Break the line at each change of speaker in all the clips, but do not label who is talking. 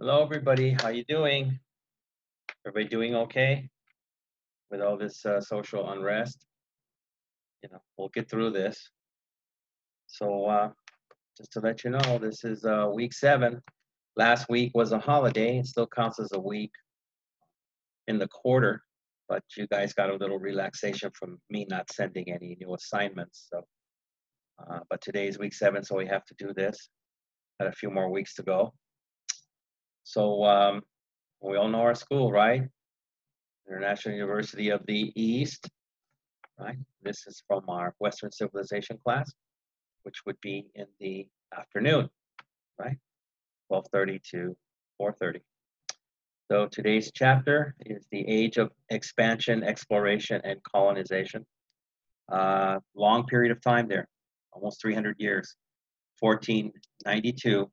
Hello, everybody. How you doing? Everybody doing okay with all this social unrest? We'll get through this. So, just to let you know, this is week 7. Last week was a holiday. It still counts as a week in the quarter, but you guys got a little relaxation from me not sending any new assignments. But today is week 7, so we have to do this. Got a few more weeks to go. So, we all know our school, right? International University of the East, right? This is from our Western Civilization class, which would be in the afternoon, right? 12:30 to 4:30. So today's chapter is the age of expansion, exploration, and colonization. Long period of time there, almost 300 years, 1492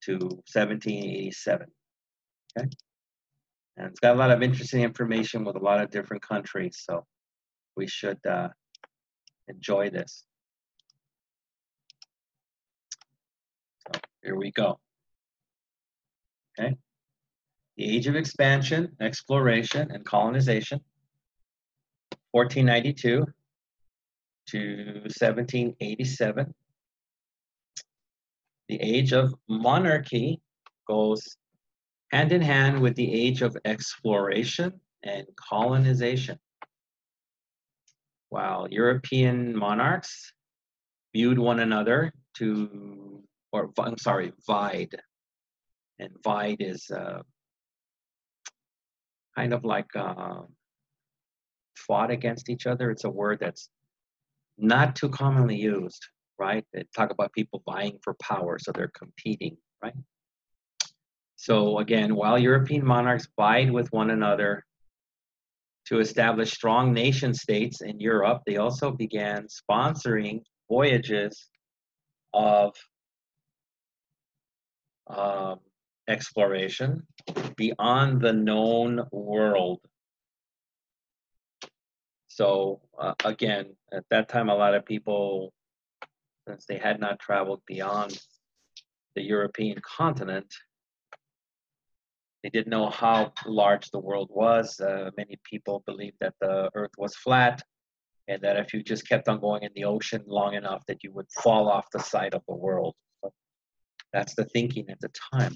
to 1787, okay? And it's got a lot of interesting information with a lot of different countries, so we should enjoy this. So here we go. Okay. The age of expansion, exploration, and colonization, 1492 to 1787. The age of monarchy goes hand in hand with the age of exploration and colonization. While European monarchs viewed one another vied. And vied is kind of like fought against each other. It's a word that's not too commonly used, right? They talk about people vying for power, so they're competing, right? So again, while European monarchs vied with one another to establish strong nation states in Europe, they also began sponsoring voyages of exploration beyond the known world. So again, at that time, a lot of people, since they had not traveled beyond the European continent, they didn't know how large the world was. Many people believed that the earth was flat and that if you just kept on going in the ocean long enough that you would fall off the side of the world. So that's the thinking at the time.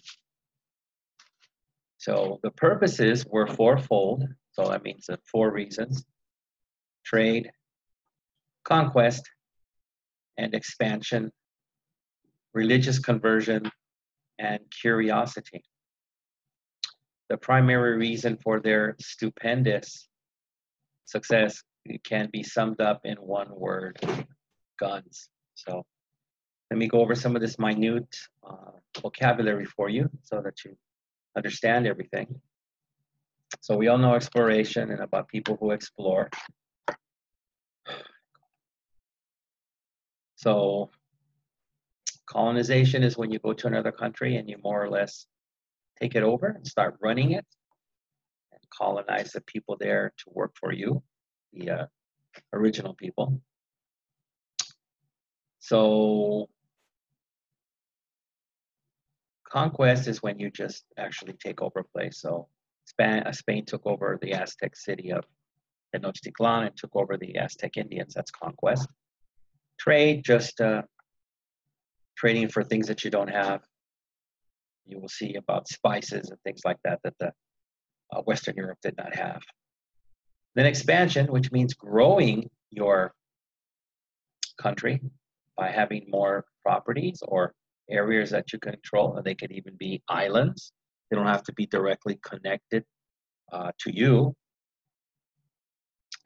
So the purposes were fourfold. So that means 4 reasons: trade, conquest, and expansion, religious conversion, and curiosity. The primary reason for their stupendous success can be summed up in one word: guns. So let me go over some of this minute vocabulary for you so that you understand everything. So we all know exploration and about people who explore. So colonization is when you go to another country and you more or less take it over and start running it and colonize the people there to work for you, the original people. So conquest is when you just actually take over a place. So Spain took over the Aztec city of Tenochtitlan and took over the Aztec Indians. That's conquest. Trade, just trading for things that you don't have. You will see about spices and things like that that the Western Europe did not have. Then expansion, which means growing your country by having more properties or areas that you control, and they could even be islands. They don't have to be directly connected to you.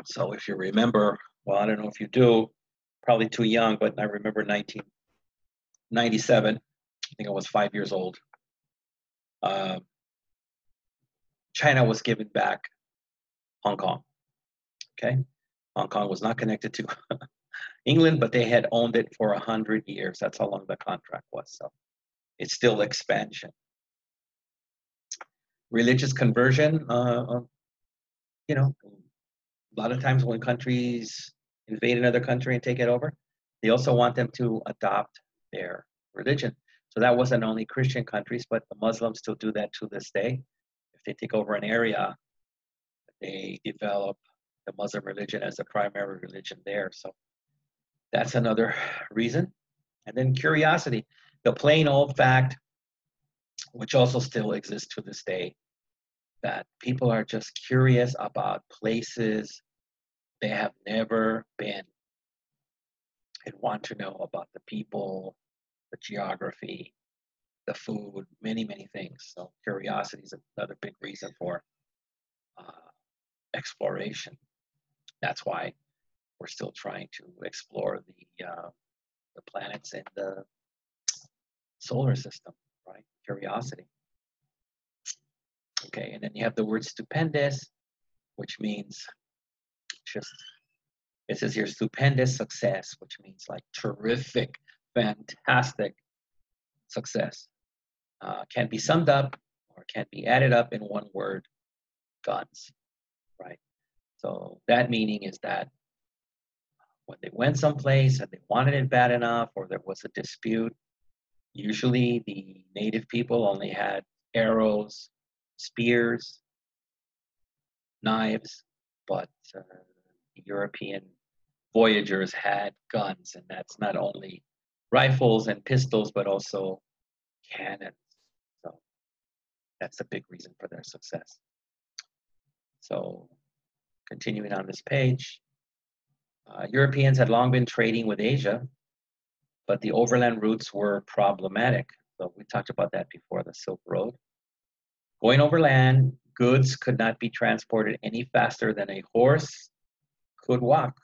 So if you remember, well, I don't know if you do, probably too young, but I remember 1997, I think I was 5 years old. China was giving back Hong Kong, okay? Hong Kong was not connected to England, but they had owned it for 100 years. That's how long the contract was. So it's still expansion. Religious conversion, a lot of times when countries invade another country and take it over, they also want them to adopt their religion. So that wasn't only Christian countries, but the Muslims still do that to this day. If they take over an area, they develop the Muslim religion as the primary religion there. So that's another reason. And then curiosity, the plain old fact, which also still exists to this day, that people are just curious about places they have never been and want to know about the people, the geography, the food, many, many things. So curiosity is another big reason for exploration. That's why we're still trying to explore the planets in the solar system, right? Curiosity. Okay, and then you have the word stupendous, which means just, it says here stupendous success, which means like terrific, fantastic success. Can be summed up or can be added up in one word, guns, right? So that meaning is that when they went someplace and they wanted it bad enough or there was a dispute, usually the native people only had arrows, spears, knives, but the European voyagers had guns, and that's not only rifles and pistols, but also cannons. So that's a big reason for their success. So continuing on this page, Europeans had long been trading with Asia, but the overland routes were problematic. So we talked about that before, the Silk Road. Going overland, goods could not be transported any faster than a horse could walk.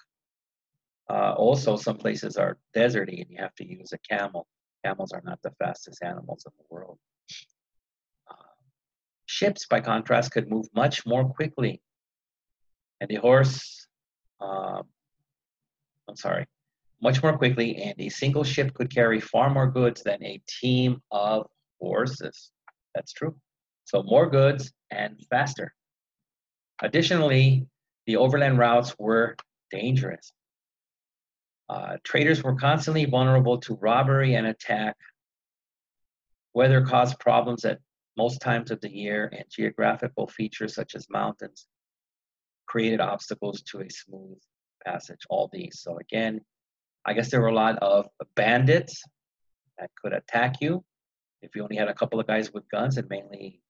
Also, some places are deserty and you have to use a camel. Camels are not the fastest animals in the world. Ships, by contrast, could move much more quickly. And the horse, much more quickly, and a single ship could carry far more goods than a team of horses. That's true. So more goods and faster. Additionally, the overland routes were dangerous. Traders were constantly vulnerable to robbery and attack. Weather caused problems at most times of the year, and geographical features such as mountains created obstacles to a smooth passage, all these. So again, I guess there were a lot of bandits that could attack you if you only had a couple of guys with guns, and mainly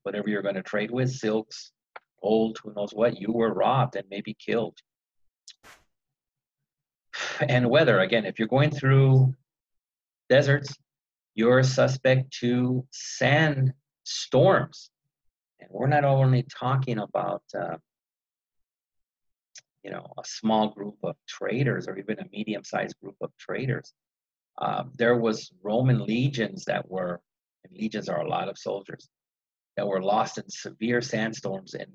whatever you're going to trade with, silks, gold, who knows what, you were robbed and maybe killed. And weather, again, if you're going through deserts, you're suspect to sandstorms. And we're not only talking about a small group of traders or even a medium-sized group of traders. There was Roman legions and legions are a lot of soldiers, that were lost in severe sandstorms in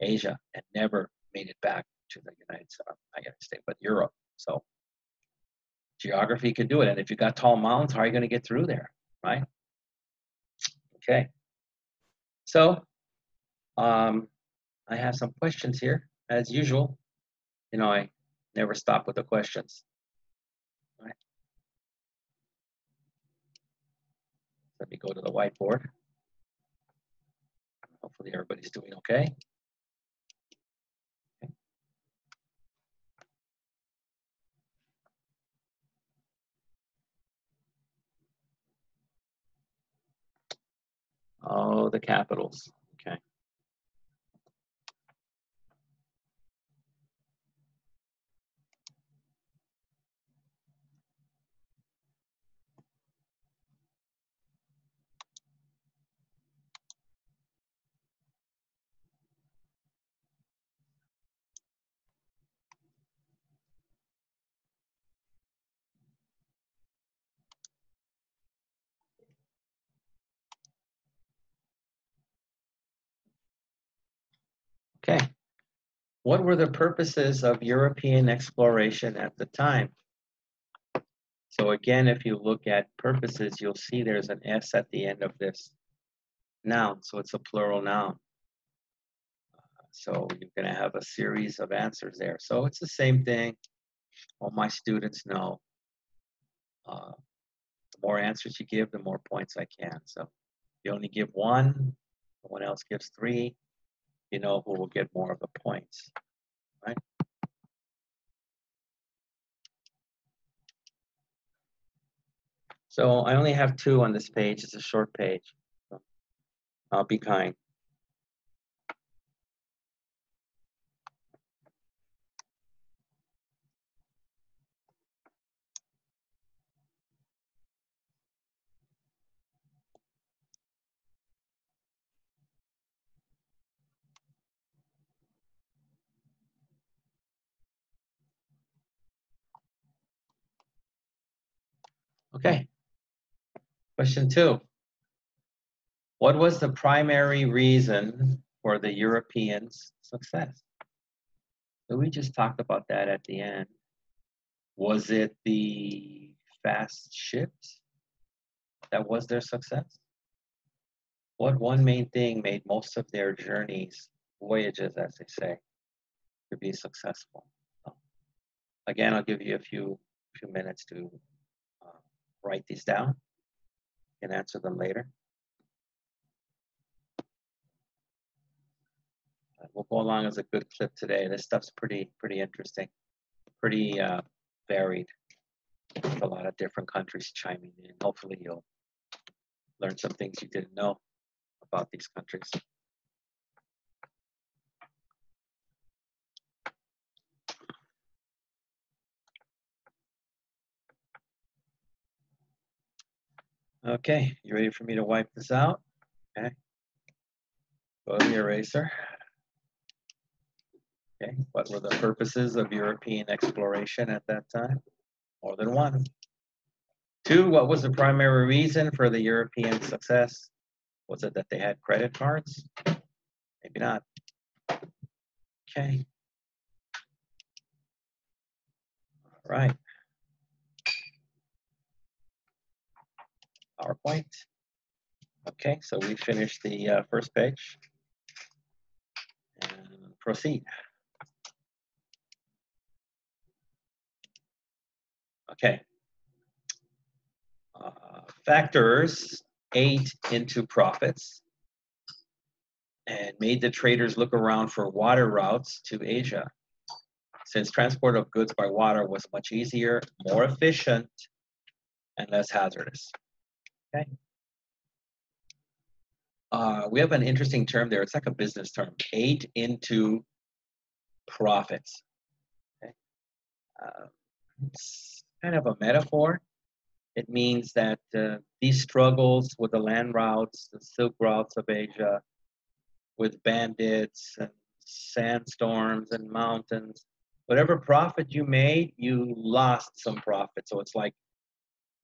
Asia and never made it back to the United States, but Europe. So geography could do it. And if you got tall mountains, how are you going to get through there, right? Okay. So I have some questions here, as usual. I never stop with the questions. All right. Let me go to the whiteboard. Hopefully everybody's doing okay. Oh, the capitals. Okay. Okay. What were the purposes of European exploration at the time? So again, if you look at purposes, you'll see there's an S at the end of this noun, so it's a plural noun. So you're going to have a series of answers there. So it's the same thing. All my students know. The The more answers you give, the more points I can. So if you only give one, someone else gives three, you know who will get more of the points, right? So I only have two on this page. It's a short page. So I'll be kind. Okay. Question 2. What was the primary reason for the Europeans' success? So we just talked about that at the end. Was it the fast ships that was their success? What one main thing made most of their journeys, voyages, as they say, to be successful? So, again, I'll give you a few minutes to write these down. You can answer them later. We'll go along as a good clip today. This stuff's pretty interesting, pretty varied. A lot of different countries chiming in. Hopefully you'll learn some things you didn't know about these countries. Okay, you ready for me to wipe this out? Okay. Go to the eraser. Okay, what were the purposes of European exploration at that time? More than one. 2, what was the primary reason for the European success? Was it that they had credit cards? Maybe not. Okay. All right. PowerPoint. Okay, so we finished the first page. And proceed. Okay. Factors ate into profits and made the traders look around for water routes to Asia, since transport of goods by water was much easier, more efficient, and less hazardous. Okay. We have an interesting term there. It's like a business term. Ate into profits. Okay. It's kind of a metaphor. It means that these struggles with the land routes, the silk routes of Asia, with bandits and sandstorms and mountains, whatever profit you made, you lost some profit. So it's like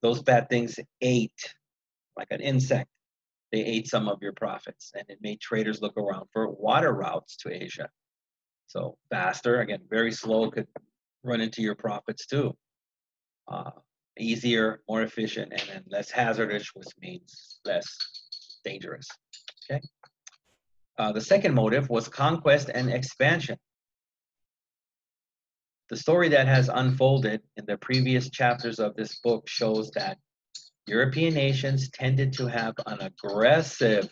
those bad things ate, like an insect. They ate some of your profits, and it made traders look around for water routes to Asia. So faster, again, very slow could run into your profits too. Easier, more efficient, and then less hazardous, which means less dangerous. Okay. The second motive was conquest and expansion. The story that has unfolded in the previous chapters of this book shows that European nations tended to have an aggressive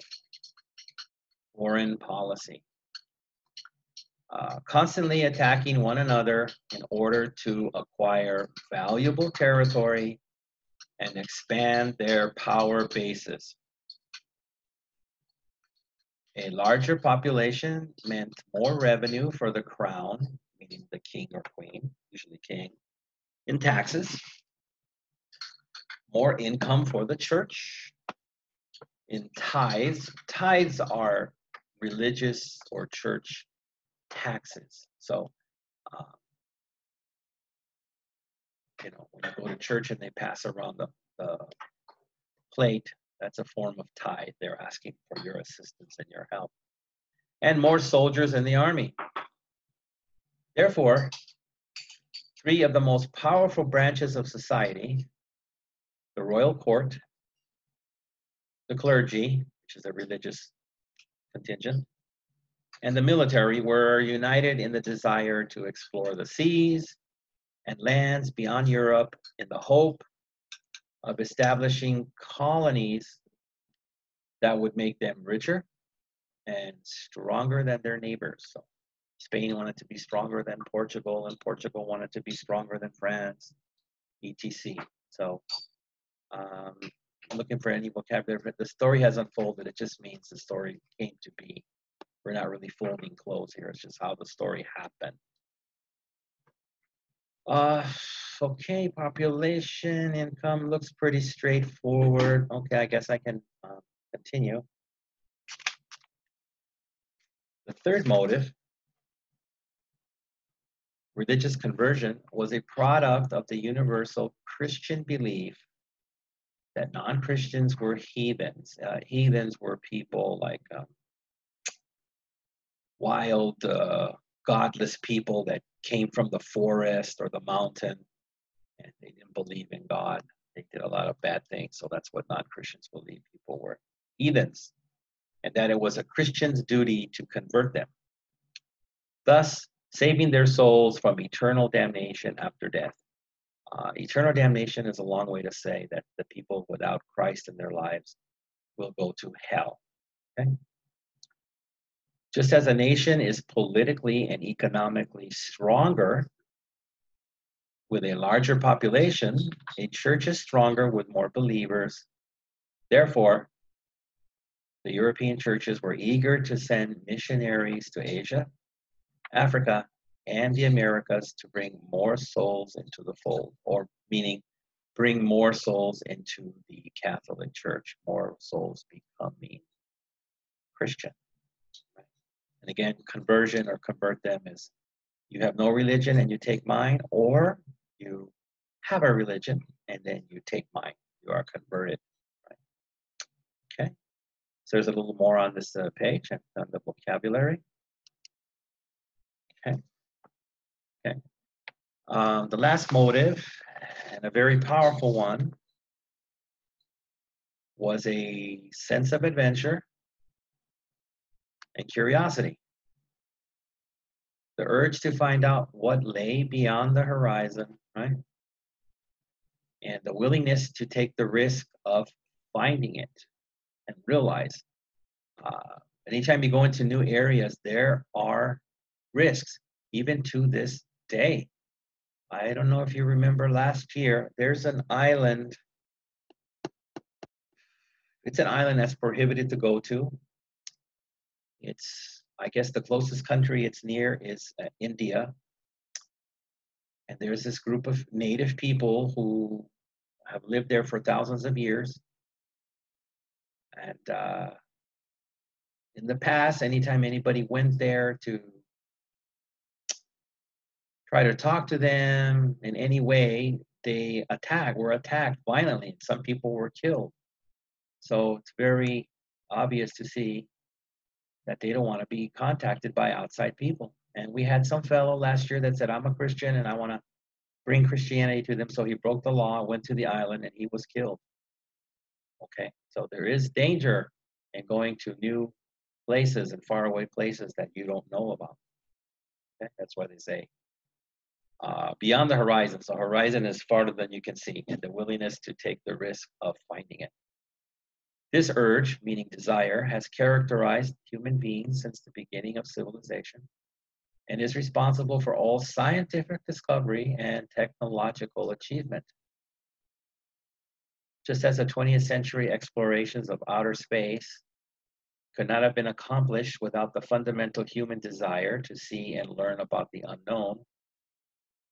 foreign policy, constantly attacking one another in order to acquire valuable territory and expand their power bases. A larger population meant more revenue for the crown, meaning the king or queen, usually king, in taxes, more income for the church in tithes. Tithes are religious or church taxes. So, when you go to church and they pass around the plate, that's a form of tithe. They're asking for your assistance and your help. And more soldiers in the army. Therefore, 3 of the most powerful branches of society, the royal court, the clergy, which is a religious contingent, and the military, were united in the desire to explore the seas and lands beyond Europe in the hope of establishing colonies that would make them richer and stronger than their neighbors. So Spain wanted to be stronger than Portugal, and Portugal wanted to be stronger than France, etc. So I'm looking for any vocabulary, but the story has unfolded. It just means the story came to be. We're not really folding clothes here. It's just how the story happened. Okay, population, income looks pretty straightforward. Okay, I guess I can continue. The third motive, religious conversion, was a product of the universal Christian belief that non-Christians were heathens. Heathens were people like wild, godless people that came from the forest or the mountain, and they didn't believe in God. They did a lot of bad things, so that's what non-Christians believed. People were heathens, and that it was a Christian's duty to convert them, thus saving their souls from eternal damnation after death. Eternal damnation is a long way to say that the people without Christ in their lives will go to hell. Okay? Just as a nation is politically and economically stronger with a larger population, a church is stronger with more believers. Therefore, the European churches were eager to send missionaries to Asia, Africa, and the Americas to bring more souls into the fold, or meaning bring more souls into the Catholic Church, more souls becoming Christian. And again, conversion or convert them is you have no religion and you take mine, or you have a religion and then you take mine. You are converted. Right? Okay. So there's a little more on this page and on the vocabulary. Okay. Okay. The last motive, and a very powerful one, was a sense of adventure and curiosity. The urge to find out what lay beyond the horizon, right? And the willingness to take the risk of finding it and realize anytime you go into new areas, there are risks, even to this day. I don't know if you remember last year, there's an island. It's an island that's prohibited to go to. It's, I guess, the closest country it's near is India. And there's this group of native people who have lived there for thousands of years. And in the past, anytime anybody went there to try to talk to them in any way, they were attacked violently. Some people were killed. So it's very obvious to see that they don't want to be contacted by outside people. And we had some fellow last year that said, I'm a Christian and I want to bring Christianity to them. So he broke the law, went to the island, and he was killed. Okay, so there is danger in going to new places and faraway places that you don't know about. Okay? That's why they say beyond the horizon. So horizon is farther than you can see, and the willingness to take the risk of finding it. This urge, meaning desire, has characterized human beings since the beginning of civilization and is responsible for all scientific discovery and technological achievement. Just as the 20th century explorations of outer space could not have been accomplished without the fundamental human desire to see and learn about the unknown,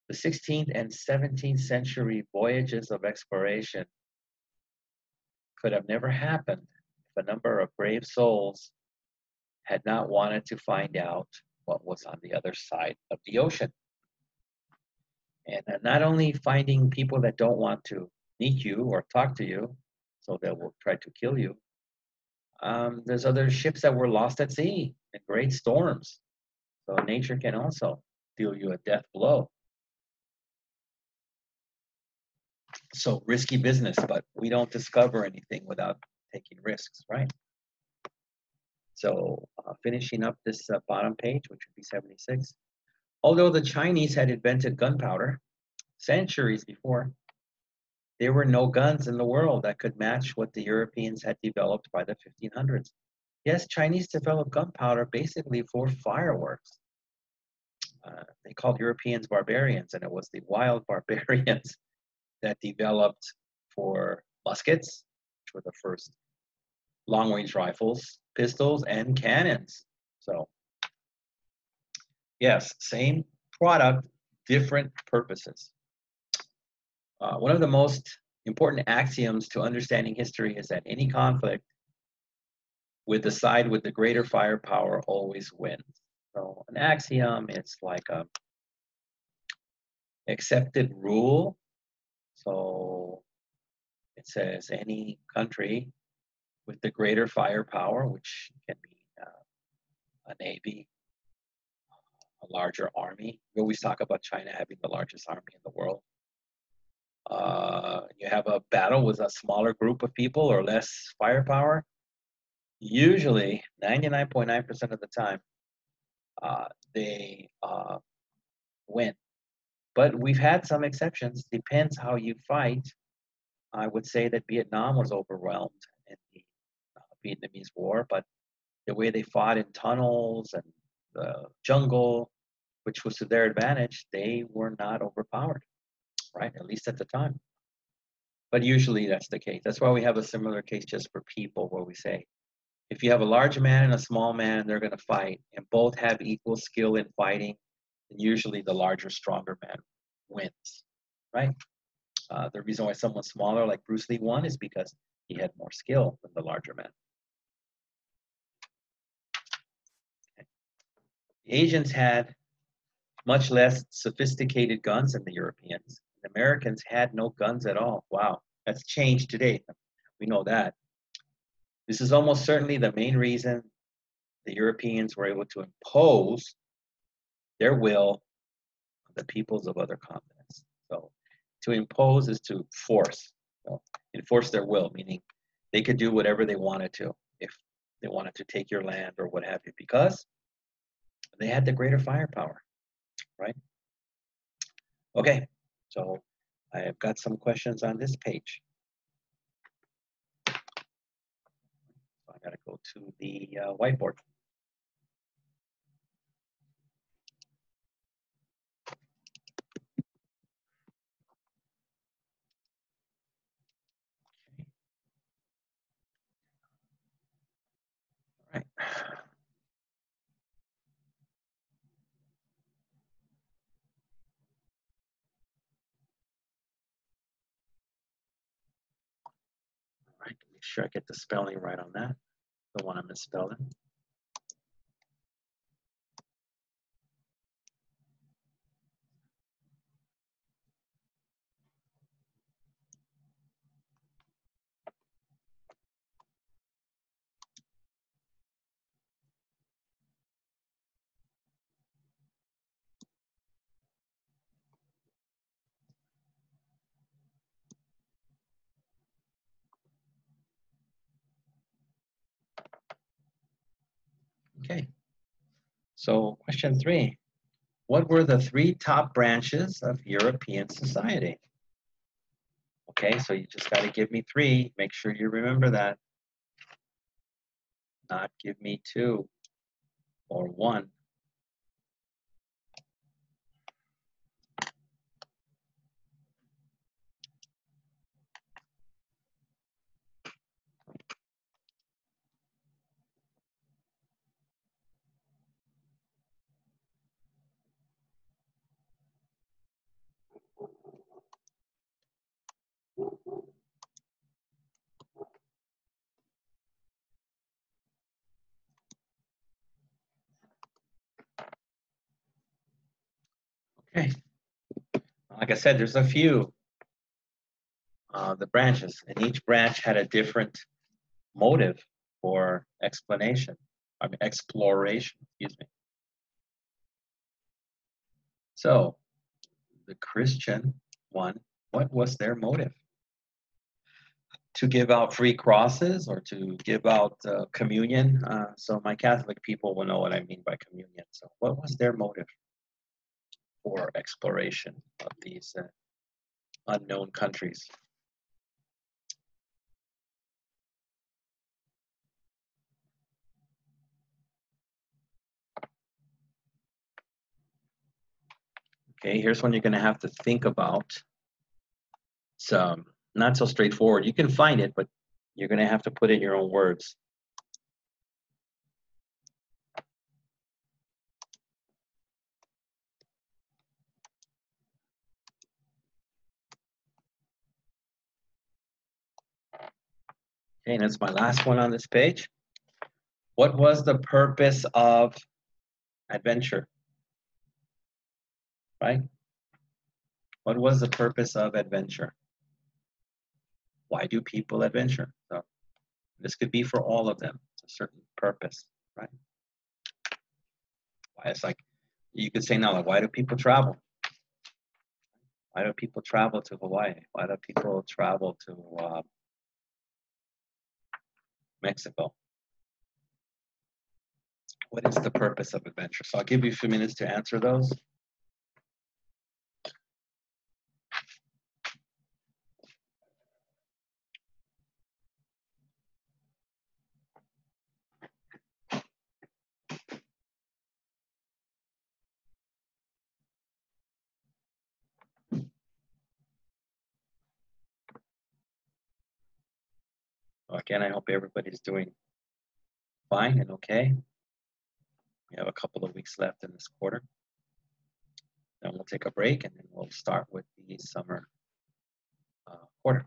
the 16th and 17th century voyages of exploration could have never happened if a number of brave souls had not wanted to find out what was on the other side of the ocean. And not only finding people that don't want to meet you or talk to you, so they will try to kill you. There's other ships that were lost at sea in great storms. So nature can also deal you a death blow. So risky business, but we don't discover anything without taking risks, right? So finishing up this bottom page, which would be 76. Although the Chinese had invented gunpowder centuries before, there were no guns in the world that could match what the Europeans had developed by the 1500s. Yes, Chinese developed gunpowder basically for fireworks. They called Europeans barbarians, and it was the wild barbarians that developed for muskets, which were the first long-range rifles, pistols, and cannons. So, yes, same product, different purposes. One of the most important axioms to understanding history is that any conflict with the side with the greater firepower always wins. So an axiom is like a accepted rule. So it says any country with the greater firepower, which can be a navy, a larger army. We always talk about China having the largest army in the world. You have a battle with a smaller group of people or less firepower. Usually, 99.9% of the time, they win. But we've had some exceptions. Depends how you fight. I would say that Vietnam was overwhelmed in the Vietnamese War, but the way they fought in tunnels and the jungle, which was to their advantage, they were not overpowered, right? At least at the time. But usually that's the case. That's why we have a similar case just for people where we say, if you have a large man and a small man, they're going to fight, and both have equal skill in fighting, then usually the larger, stronger man wins, right? The reason why someone smaller like Bruce Lee won is because he had more skill than the larger man. Okay. The Asians had much less sophisticated guns than the Europeans. The Americans had no guns at all. Wow, that's changed today. We know that. This is almost certainly the main reason the Europeans were able to impose their will on the peoples of other continents. So to impose is to force, enforce their will, meaning they could do whatever they wanted to if they wanted to take your land or what have you, because they had the greater firepower, right? Okay, so I have got some questions on this page. So I gotta go to the whiteboard. All right. All right, make sure I get the spelling right on that. Don't want to misspell it. Okay, so question 3. What were the 3 top branches of European society? Okay, so you just got to give me 3. Make sure you remember that. Not give me 2 or 1. Okay, like I said, there's a few. The branches, and each branch had a different motive for explanation. I mean, exploration, excuse me. So, the Christian one, what was their motive? To give out free crosses or to give out communion? So my Catholic people will know what I mean by communion. So what was their motive for exploration of these unknown countries? Okay, here's one you're going to have to think about. It's not so straightforward. You can find it, but you're going to have to put in your own words. Okay, and that's my last one on this page. What was the purpose of adventure? Right? What was the purpose of adventure? Why do people adventure? So this could be for all of them. It's a certain purpose, right? Why it's like you could say now, like, why do people travel? Why do people travel to Hawaii? Why do people travel to Mexico? What is the purpose of adventure? So I'll give you a few minutes to answer those. Again, I hope everybody's doing fine and okay. We have a couple of weeks left in this quarter. Then we'll take a break and then we'll start with the summer quarter.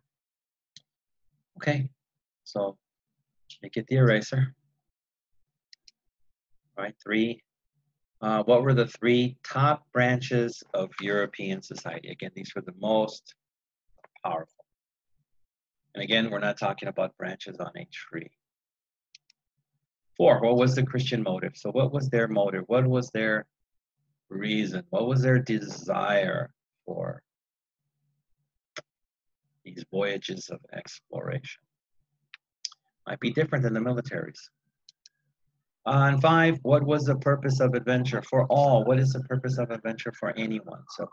Okay, so make it the eraser. All right, three. What were the three top branches of European society? Again, these were the most powerful. And again, we're not talking about branches on a tree. 4, what was the Christian motive? So what was their motive? What was their reason? What was their desire for these voyages of exploration? Might be different than the militaries. And 5, what was the purpose of adventure for all? What is the purpose of adventure for anyone? So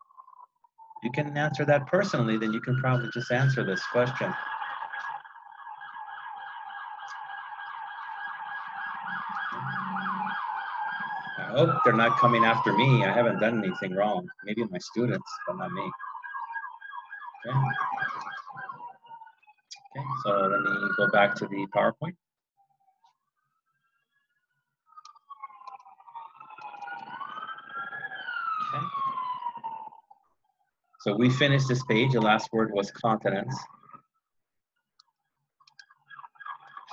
you can answer that personally, then you can probably just answer this question. I hope they're not coming after me. I haven't done anything wrong. Maybe my students, but not me. Okay. Okay, so let me go back to the PowerPoint. Okay. So we finished this page. The last word was continents.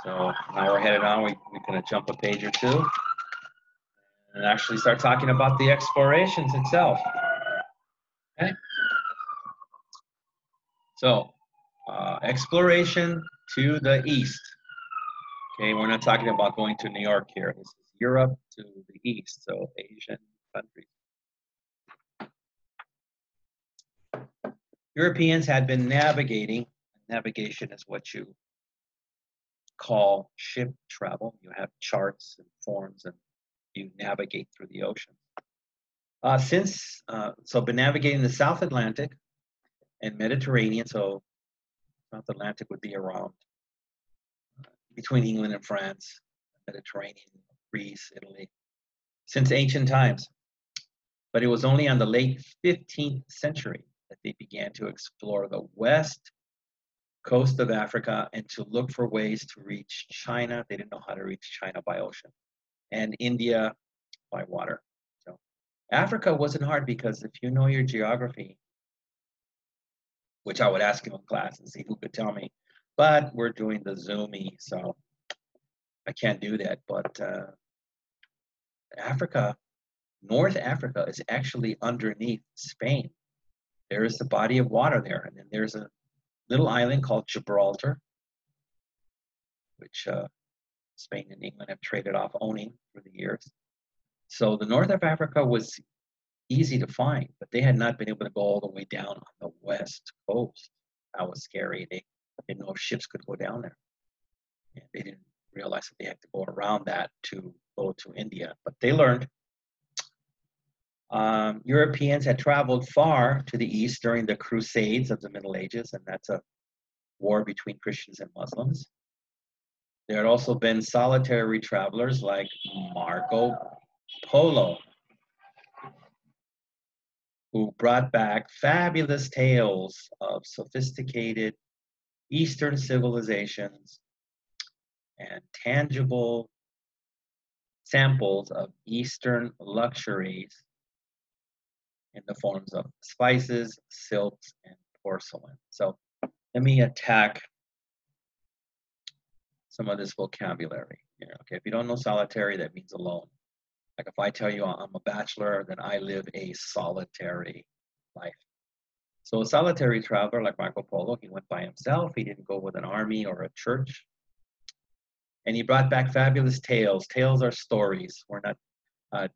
So now we're headed on. We're going to jump a page or two and actually start talking about the explorations itself. Okay. So exploration to the east. Okay, we're not talking about going to New York here. This is Europe to the east, so Asian countries. Europeans had been navigating. Navigation is what you call ship travel. You have charts and forms, and you navigate through the ocean. So been navigating the South Atlantic and Mediterranean. So South Atlantic would be around between England and France, Mediterranean, Greece, Italy, since ancient times. But it was only on the late 15th century that they began to explore the west coast of Africa and to look for ways to reach China. They didn't know how to reach China by ocean, and India by water. So Africa wasn't hard because if you know your geography, which I would ask you in class and see who could tell me, but we're doing the Zoomy, so I can't do that. But Africa, North Africa is actually underneath Spain. There is a body of water there, and then there's a little island called Gibraltar, which Spain and England have traded off owning for the years. So the north of Africa was easy to find, but they had not been able to go all the way down on the west coast. That was scary. They didn't know if ships could go down there. And they didn't realize that they had to go around that to go to India, but they learned. Europeans had traveled far to the east during the Crusades of the Middle Ages, and that's a war between Christians and Muslims. There had also been solitary travelers like Marco Polo. who brought back fabulous tales of sophisticated Eastern civilizations and tangible samples of Eastern luxuries in the forms of spices, silks, and porcelain. So let me attack some of this vocabulary here. Okay, if you don't know solitary, that means alone. Like if I tell you I'm a bachelor, then I live a solitary life. So a solitary traveler like Marco Polo, he went by himself. He didn't go with an army or a church. And he brought back fabulous tales. Tales are stories. We're not,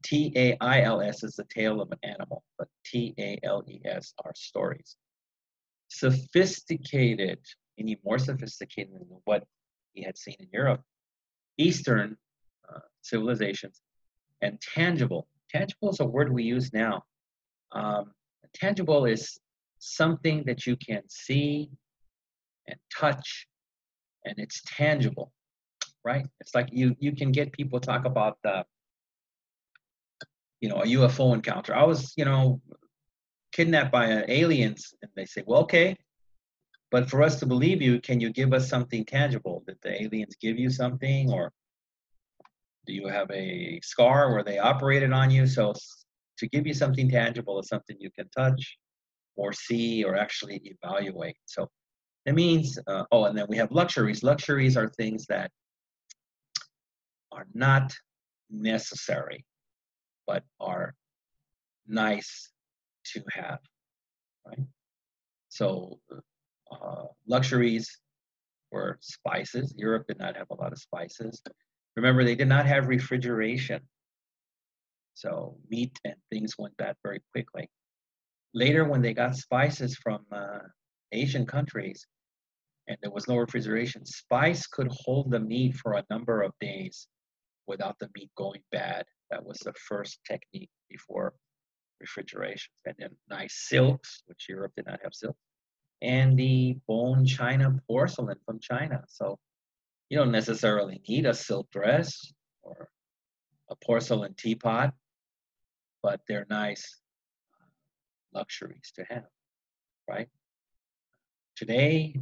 T-A-I-L-S is the tale of an animal, but T-A-L-E-S are stories. Sophisticated, any more sophisticated than what he had seen in Europe. Eastern civilizations, and tangible. Tangible is a word we use now. Tangible is something that you can see and touch, and it's tangible, right? It's like you can get people talk about a UFO encounter. I was kidnapped by aliens, and they say, well, okay, but for us to believe you, can you give us something tangible? Did the aliens give you something, or do you have a scar where they operated on you? So to give you something tangible is something you can touch or see or actually evaluate. So that means, and then we have luxuries. Luxuries are things that are not necessary, but are nice to have, right? So luxuries were spices. Europe did not have a lot of spices. Remember, they did not have refrigeration. So meat and things went bad very quickly. Later, when they got spices from Asian countries and there was no refrigeration, spice could hold the meat for a number of days without the meat going bad. That was the first technique before refrigeration. And then nice silks, which Europe did not have silk, and the bone china porcelain from China. So you don't necessarily need a silk dress or a porcelain teapot, but they're nice luxuries to have, right? Today,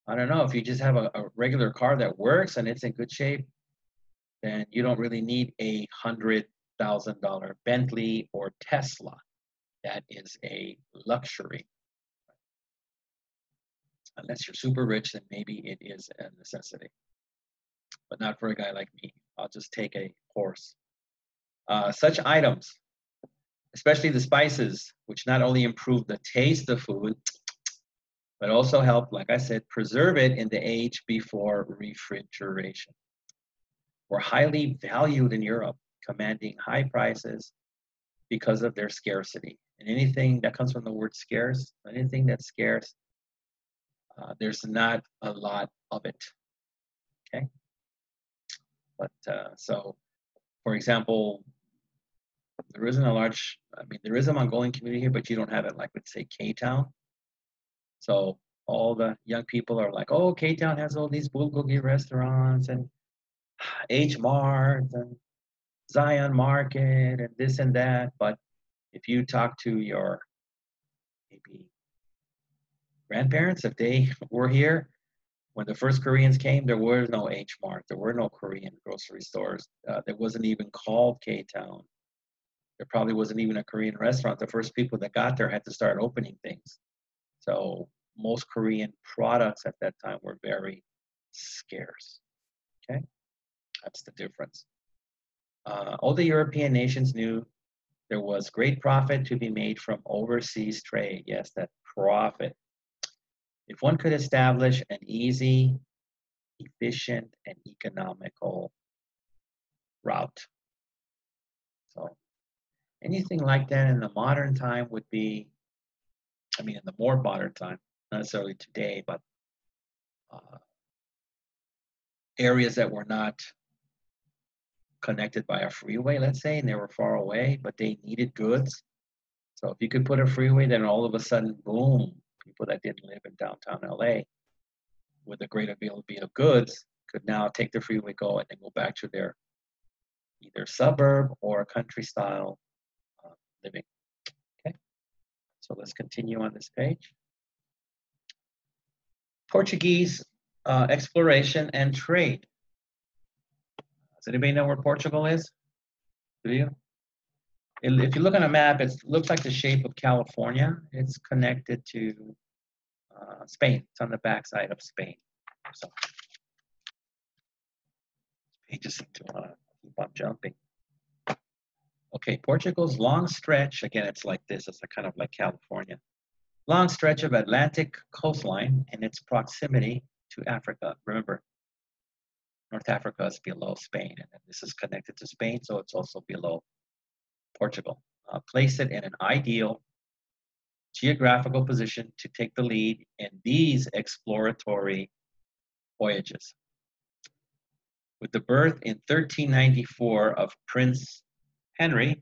I don't know, if you just have a regular car that works and it's in good shape, then you don't really need a $100,000 Bentley or Tesla. That is a luxury. Unless you're super rich, then maybe it is a necessity. But not for a guy like me. I'll just take a horse. Such items, especially the spices, which not only improve the taste of food, but also help, like I said, preserve it in the age before refrigeration. Were highly valued in Europe, commanding high prices because of their scarcity. And anything that comes from the word scarce, anything that's scarce, there's not a lot of it. Okay. But so, for example, there isn't there is a Mongolian community here, but you don't have it like, let's say, K-Town. So all the young people are like, oh, K-Town has all these bulgogi restaurants and H-Mart and Zion Market and this and that. But if you talk to your maybe grandparents, if they were here when the first Koreans came, there was no H-Mart. There were no Korean grocery stores. There wasn't even called K-Town. There probably wasn't even a Korean restaurant. The first people that got there had to start opening things. So most Korean products at that time were very scarce. Okay, that's the difference. All the European nations knew there was great profit to be made from overseas trade. Yes, that profit. If one could establish an easy, efficient, and economical route. So anything like that in the modern time would be, in the more modern time, not necessarily today, but areas that were not connected by a freeway, let's say, and they were far away, but they needed goods. So if you could put a freeway, then all of a sudden, boom, people that didn't live in downtown LA with a great availability of goods could now take the freeway, go, and then go back to their either suburb or country style living. Okay. So let's continue on this page. Portuguese exploration and trade. Does anybody know where Portugal is? Do you? If you look on a map, it looks like the shape of California. It's connected to Spain. It's on the backside of Spain. So pages seem to want to keep on jumping. Okay, Portugal's long stretch, again, it's like this. It's kind of like California. Long stretch of Atlantic coastline and its proximity to Africa. Remember, North Africa is below Spain, and this is connected to Spain, so it's also below Portugal. Place it in an ideal geographical position to take the lead in these exploratory voyages. With the birth in 1394 of Prince Henry,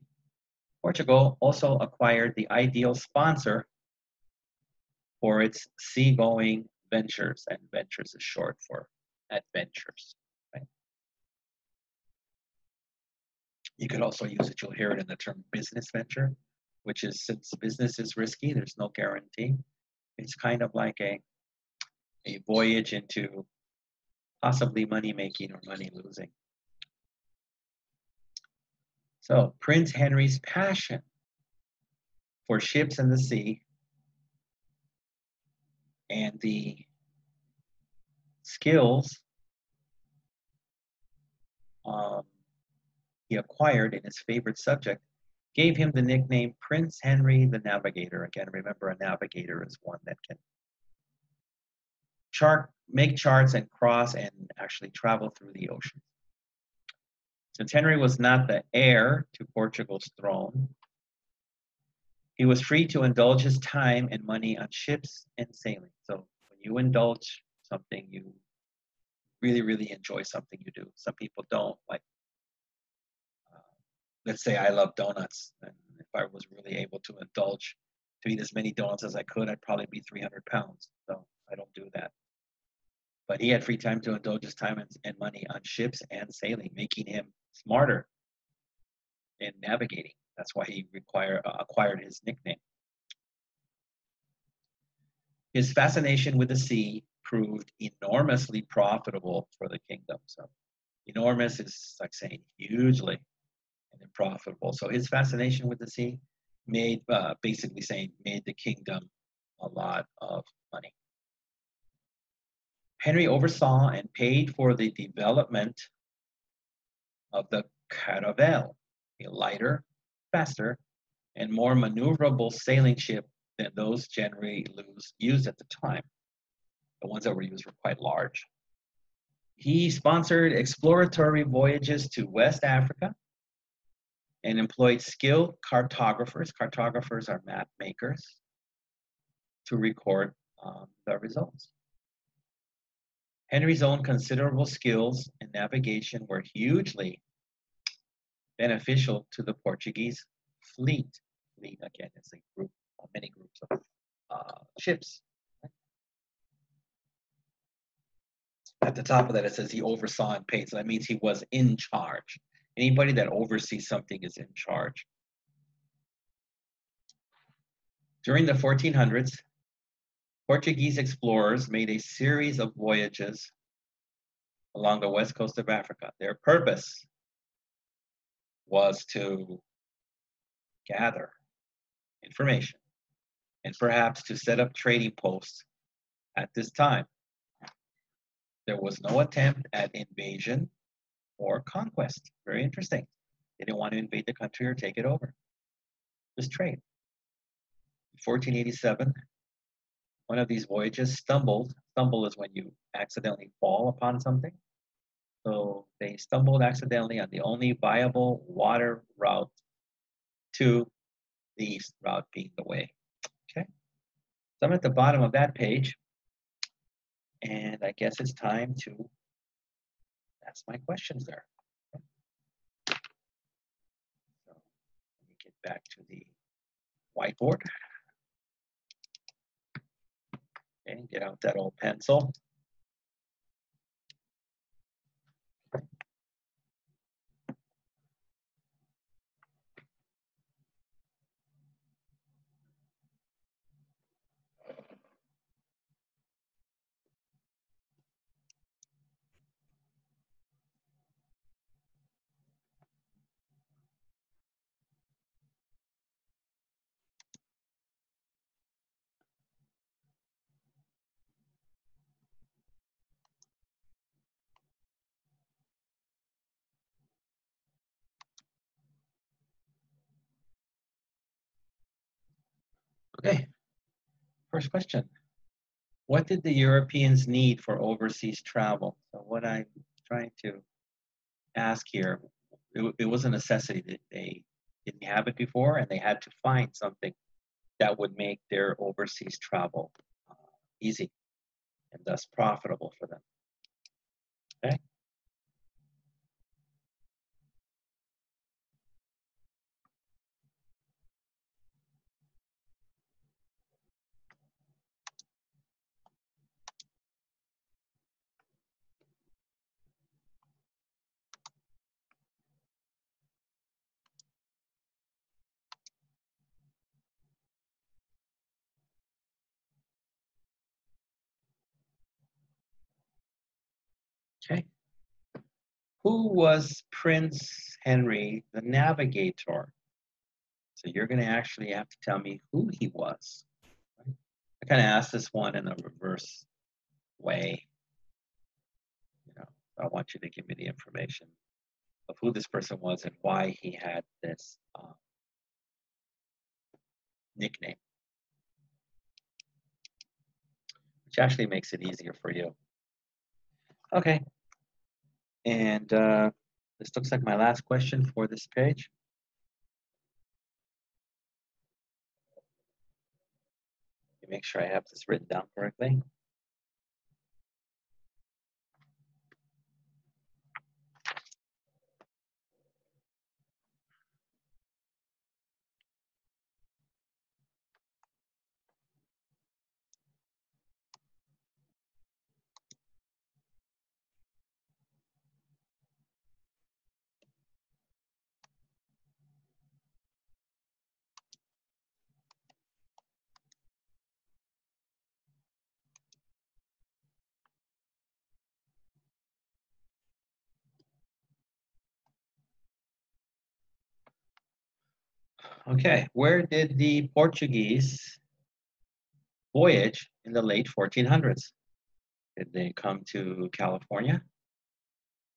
Portugal also acquired the ideal sponsor for its seagoing ventures, and ventures is short for adventures. Right? You could also use it, you'll hear it in the term business venture, which is, since business is risky, there's no guarantee. It's kind of like a voyage into possibly money making or money losing. So Prince Henry's passion for ships and the sea and the skills he acquired in his favorite subject gave him the nickname Prince Henry the Navigator. Again, remember, a navigator is one that can make charts and cross and actually travel through the ocean. Since Henry was not the heir to Portugal's throne, he was free to indulge his time and money on ships and sailing. So when you indulge something, you really, really enjoy something you do. Some people don't. Like, let's say I love donuts, and if I was really able to indulge to eat as many donuts as I could, I'd probably be 300 pounds. So I don't do that. But he had free time to indulge his time and money on ships and sailing, making him smarter in navigating. That's why he acquired his nickname. His fascination with the sea proved enormously profitable for the kingdom. So enormous is like saying hugely and profitable. So his fascination with the sea made, basically saying, made the kingdom a lot of money. Henry oversaw and paid for the development of the caravel, a lighter, faster, and more maneuverable sailing ship than those generally used at the time. The ones that were used were quite large. He sponsored exploratory voyages to West Africa and employed skilled cartographers. Cartographers are map makers to record the results. Henry's own considerable skills in navigation were hugely beneficial to the Portuguese fleet. Fleet, again, is a group, many groups of ships. At the top of that, it says he oversaw and paid. So that means he was in charge. Anybody that oversees something is in charge. During the 1400s, Portuguese explorers made a series of voyages along the west coast of Africa. Their purpose was to gather information and perhaps to set up trading posts at this time. There was no attempt at invasion or conquest. Very interesting. They didn't want to invade the country or take it over. Just trade. In 1487, one of these voyages stumbled. Stumble is when you accidentally fall upon something. So they stumbled accidentally on the only viable water route to the east, route being the way. Okay. So I'm at the bottom of that page. And I guess it's time to ask my questions there. So let me get back to the whiteboard. Okay, get out that old pencil. Okay, first question. What did the Europeans need for overseas travel? So what I'm trying to ask here, it was a necessity that they didn't have it before, and they had to find something that would make their overseas travel easy and thus profitable for them. Okay. Okay. Who was Prince Henry the Navigator? So you're going to actually have to tell me who he was. Right? I kind of asked this one in a reverse way. You know, I want you to give me the information of who this person was and why he had this nickname, which actually makes it easier for you. Okay. And this looks like my last question for this page. Let me make sure I have this written down correctly. Okay, where did the Portuguese voyage in the late 1400s? Did they come to California?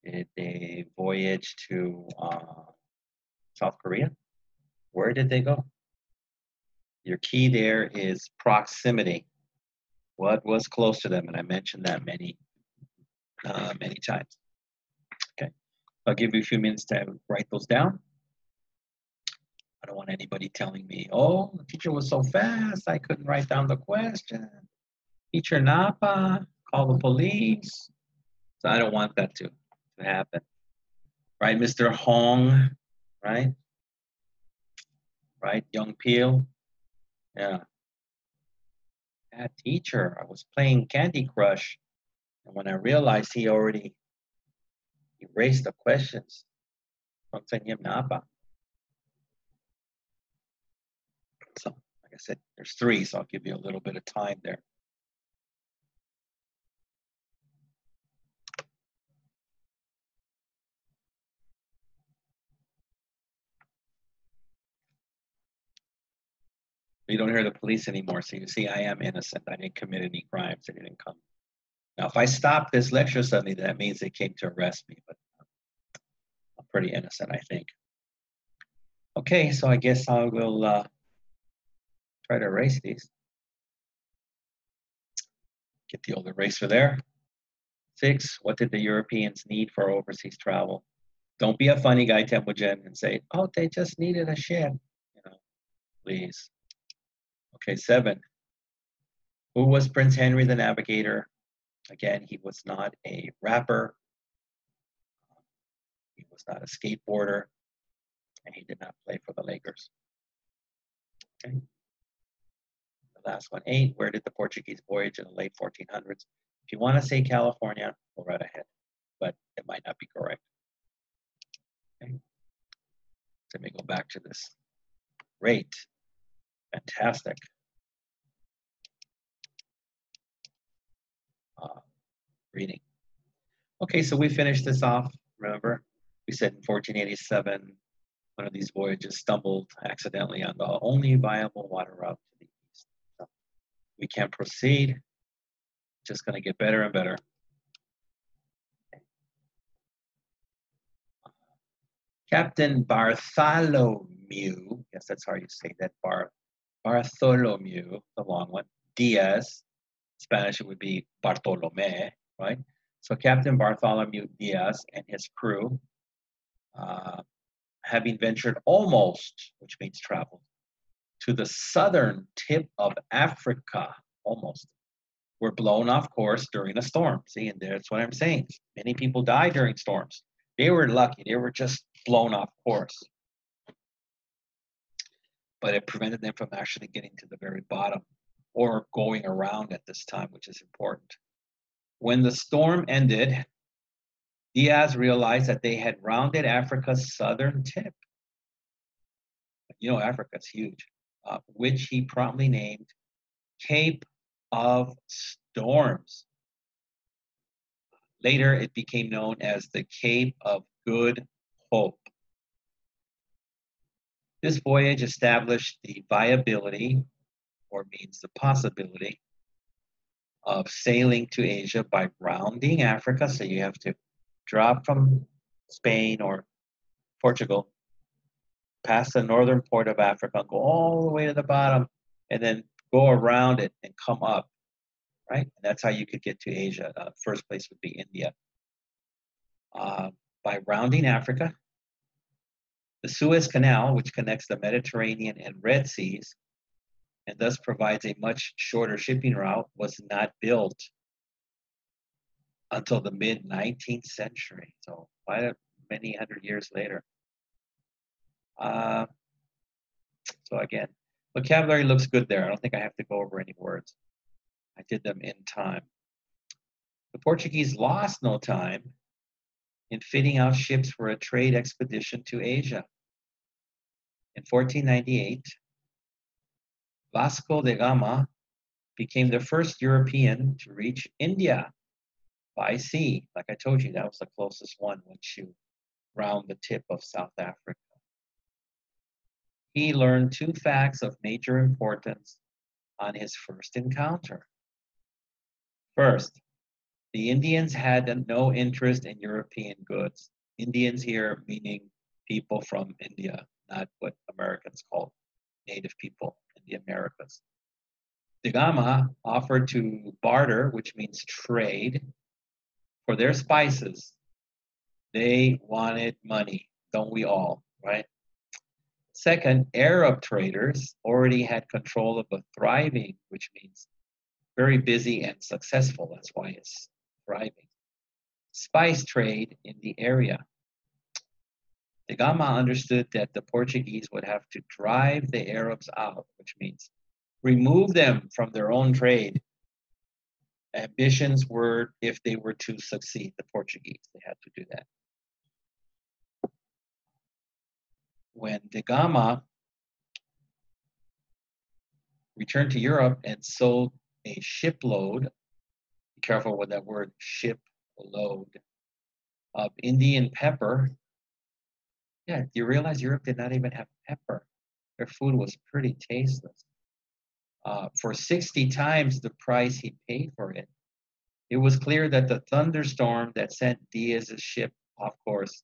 Did they voyage to South Korea? Where did they go? Your key there is proximity. What was close to them? And I mentioned that many times. Okay, I'll give you a few minutes to write those down. I don't want anybody telling me, oh, the teacher was so fast, I couldn't write down the question. Teacher Napa, call the police. So I don't want that to happen. Right, Mr. Hong, right? Right, Young Peel. Yeah. That teacher, I was playing Candy Crush, and when I realized he already erased the questions from Senyum Napa. So, like I said, there's 3, so I'll give you a little bit of time there. You don't hear the police anymore, so you see I am innocent. I didn't commit any crimes. They didn't come. Now, if I stop this lecture suddenly, that means they came to arrest me, but I'm pretty innocent, I think. Okay, so I guess I will try to erase these. Get the old eraser there. 6, what did the Europeans need for overseas travel? Don't be a funny guy, Temujin, and say, oh, they just needed a ship. You know, please. Okay, 7. Who was Prince Henry the Navigator? Again, he was not a rapper. He was not a skateboarder. And he did not play for the Lakers. Okay. The last one, 8. Where did the Portuguese voyage in the late 1400s? If you want to say California, go right ahead. But it might not be correct. Okay. Let me go back to this. Great. Fantastic. Reading. Okay, so we finished this off. Remember, we said in 1487, one of these voyages stumbled accidentally on the only viable water route to the east. So we can proceed. Just going to get better and better. Captain Bartholomew, yes, that's how you say that, Bartholomew, the long one. Diaz, Spanish it would be Bartolome, right? So Captain Bartholomew Diaz and his crew, uh, having ventured almost, which means traveled, to the southern tip of Africa, almost, were blown off course during a storm. See, and that's what I'm saying. Many people die during storms. They were lucky. They were just blown off course. But it prevented them from actually getting to the very bottom or going around at this time, which is important. When the storm ended, Diaz realized that they had rounded Africa's southern tip. You know, Africa's huge, which he promptly named Cape of Storms. Later, it became known as the Cape of Good Hope. This voyage established the viability, or means the possibility, of sailing to Asia by rounding Africa. So you have to drop from Spain or Portugal, past the northern port of Africa, go all the way to the bottom, and then go around it and come up, right? And that's how you could get to Asia. First place would be India. By rounding Africa, the Suez Canal, which connects the Mediterranean and Red Seas, and thus provides a much shorter shipping route, was not built until the mid-19th century. So quite many hundred years later. So again, vocabulary looks good there. I don't think I have to go over any words. I did them in time. The Portuguese lost no time in fitting out ships for a trade expedition to Asia. In 1498, Vasco da Gama became the first European to reach India by sea. Like I told you, that was the closest one once you round the tip of South Africa. He learned two facts of major importance on his first encounter. First, the Indians had no interest in European goods. Indians here meaning people from India, not what Americans call native people in the Americas. Da Gama offered to barter, which means trade, for their spices. They wanted money, don't we all, right? Second, Arab traders already had control of a thriving, which means very busy and successful. That's why it's thriving. Spice trade in the area. Da Gama understood that the Portuguese would have to drive the Arabs out, which means remove them from their own trade. Ambitions were, if they were to succeed, the Portuguese, they had to do that. When Da Gama returned to Europe and sold a shipload, be careful with that word, shipload, of Indian pepper. Yeah, do you realize Europe did not even have pepper? Their food was pretty tasteless. For 60 times the price he paid for it, it was clear that the thunderstorm that sent Diaz's ship off course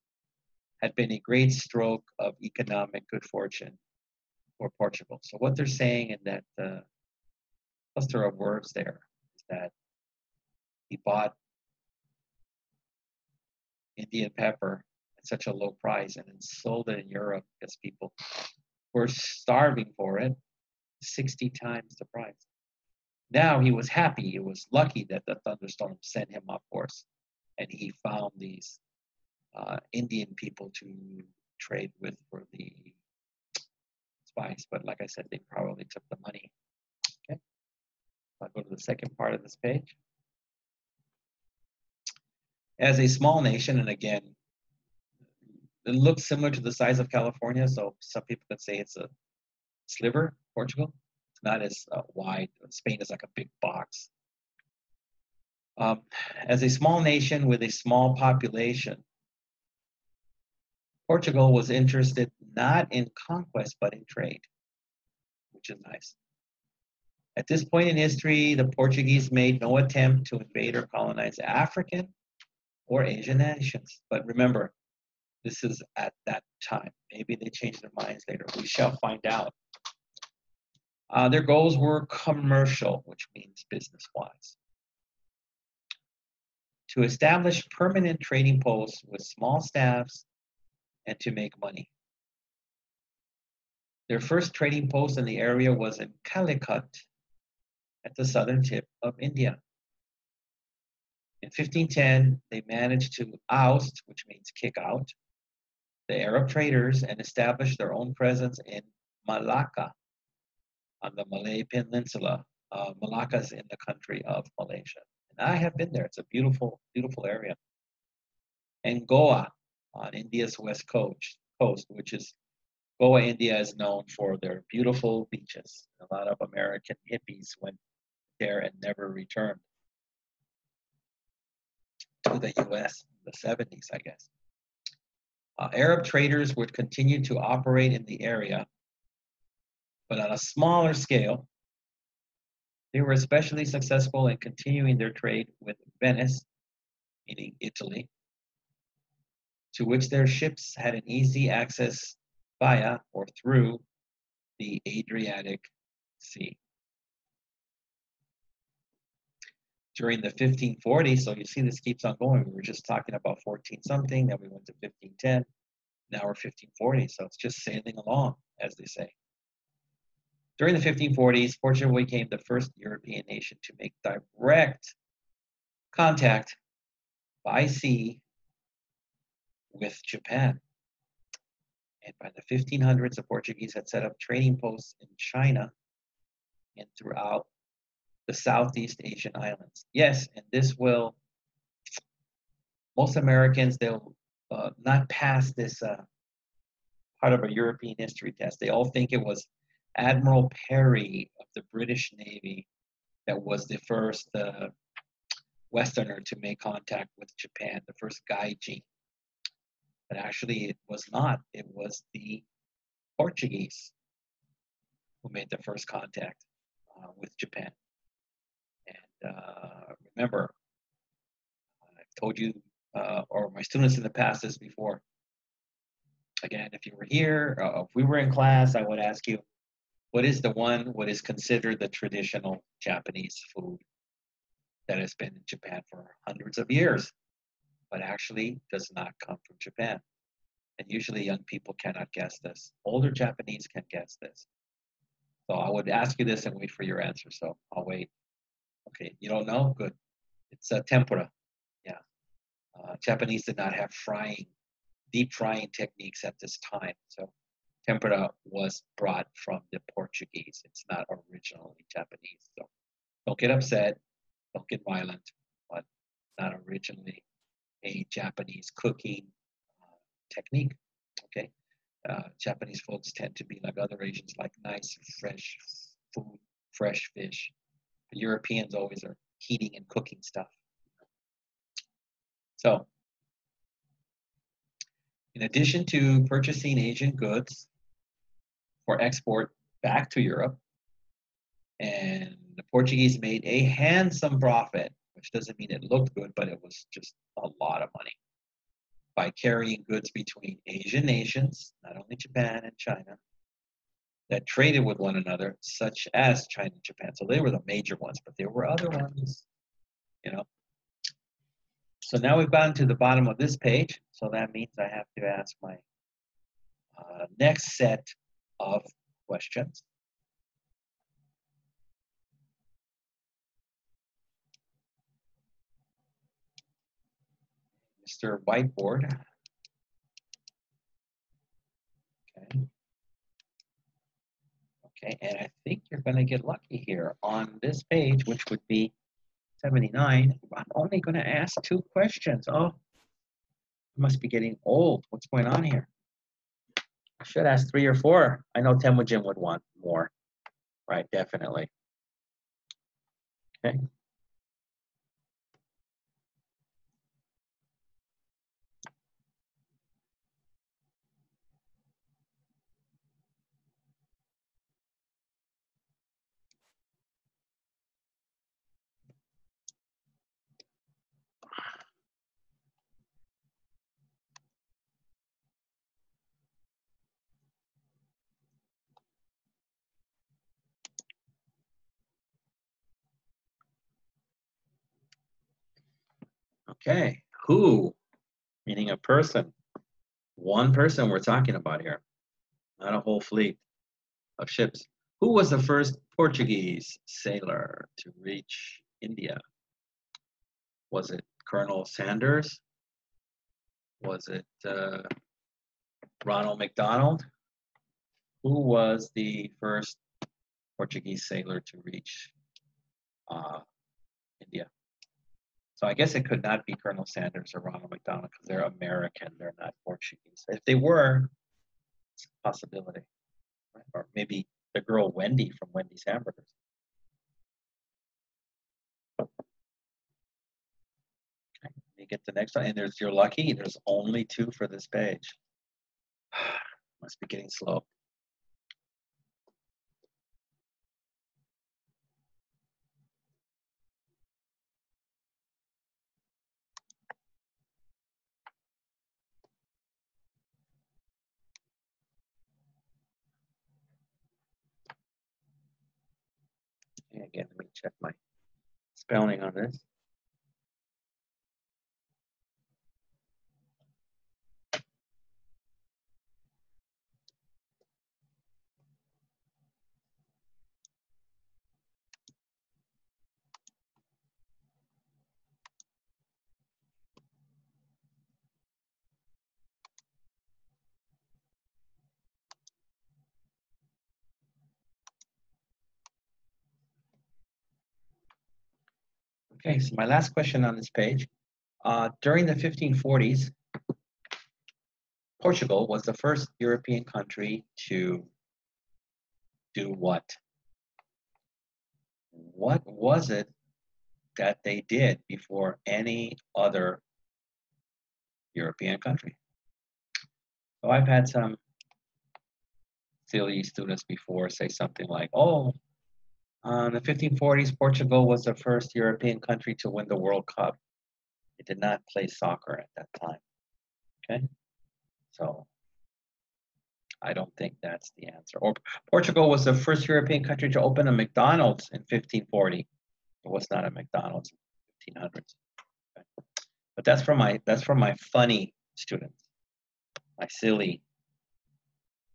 had been a great stroke of economic good fortune for Portugal. So what they're saying in that cluster of words there is that he bought Indian pepper at such a low price and then sold it in Europe because people were starving for it, 60 times the price. Now he was happy. He was lucky that the thunderstorm sent him off course and he found these Indian people to trade with for the spice. But like I said, they probably took the money. Okay, I'll go to the second part of this page. As a small nation, and again, it looks similar to the size of California, so some people could say it's a sliver, Portugal. It's not as wide. Spain is like a big box. As a small nation with a small population, Portugal was interested not in conquest, but in trade, which is nice. At this point in history, the Portuguese made no attempt to invade or colonize African or Asian nations. But remember, this is at that time. Maybe they changed their minds later. We shall find out. Their goals were commercial, which means business-wise. To establish permanent trading posts with small staffs and to make money. Their first trading post in the area was in Calicut at the southern tip of India. In 1510, they managed to oust, which means kick out, the Arab traders and establish their own presence in Malacca on the Malay Peninsula. Malacca is in the country of Malaysia. And I have been there. It's a beautiful, beautiful area. And Goa on India's west coast, which is Goa, India is known for their beautiful beaches. A lot of American hippies went there and never returned to the US in the 70s, I guess. Arab traders would continue to operate in the area, but on a smaller scale. They were especially successful in continuing their trade with Venice, meaning Italy, to which their ships had an easy access via or through the Adriatic Sea. During the 1540s, so you see this keeps on going. We were just talking about 14 something, then we went to 1510, now we're 1540, so it's just sailing along, as they say. During the 1540s, Portugal became the first European nation to make direct contact by sea with Japan. And by the 1500s, the Portuguese had set up trading posts in China and throughout the Southeast Asian islands. Yes, and this will, most Americans, they'll not pass this part of a European history test. They all think it was Admiral Perry of the British Navy that was the first Westerner to make contact with Japan, the first Gaiji. But actually, it was not. It was the Portuguese who made the first contact with Japan. And remember, I've told you, or my students in the past this before. Again, if you were here, if we were in class, I would ask you, what is considered the traditional Japanese food that has been in Japan for hundreds of years, but actually does not come from Japan? And usually young people cannot guess this. Older Japanese can guess this. So I would ask you this and wait for your answer. So I'll wait. Okay, you don't know? Good. It's tempura. Yeah. Japanese did not have deep frying techniques at this time. So tempura was brought from the Portuguese. It's not originally Japanese. So don't get upset. Don't get violent. But not originally a Japanese cooking technique. Okay. Japanese folks tend to be like other Asians, like nice, fresh food, fresh fish. The Europeans always are heating and cooking stuff. So, in addition to purchasing Asian goods for export back to Europe, and the Portuguese made a handsome profit, which doesn't mean it looked good, but it was just a lot of money, by carrying goods between Asian nations, not only Japan and China, that traded with one another, such as China and Japan. So they were the major ones, but there were other ones, you know. So now we've gotten to the bottom of this page. So that means I have to ask my next set of questions. Mr. Whiteboard. Okay. Okay, and I think you're going to get lucky here on this page, which would be 79. I'm only going to ask 2 questions. Oh, I must be getting old. What's going on here? I should ask 3 or 4. I know Temujin would want more. Right, definitely. Okay. Okay, who, meaning a person, one person we're talking about here, not a whole fleet of ships. Who was the first Portuguese sailor to reach India? Was it Colonel Sanders? Was it Ronald McDonald? Who was the first Portuguese sailor to reach India? So I guess it could not be Colonel Sanders or Ronald McDonald because they're American, they're not Portuguese. If they were, it's a possibility. Right? Or maybe the girl Wendy from Wendy's Hamburgers. Okay, you get the next one, and you're lucky, there's only 2 for this page. Must be getting slow. Okay, again, let me check my spelling on this. Okay, so my last question on this page. During the 1540s, Portugal was the first European country to do what? What was it that they did before any other European country? So I've had some silly students before say something like, oh, in the 1540s, Portugal was the first European country to win the World Cup. It did not play soccer at that time. Okay, so I don't think that's the answer. Or Portugal was the first European country to open a McDonald's in 1540. It was not a McDonald's in 1500s. Okay. But that's for my funny students, my silly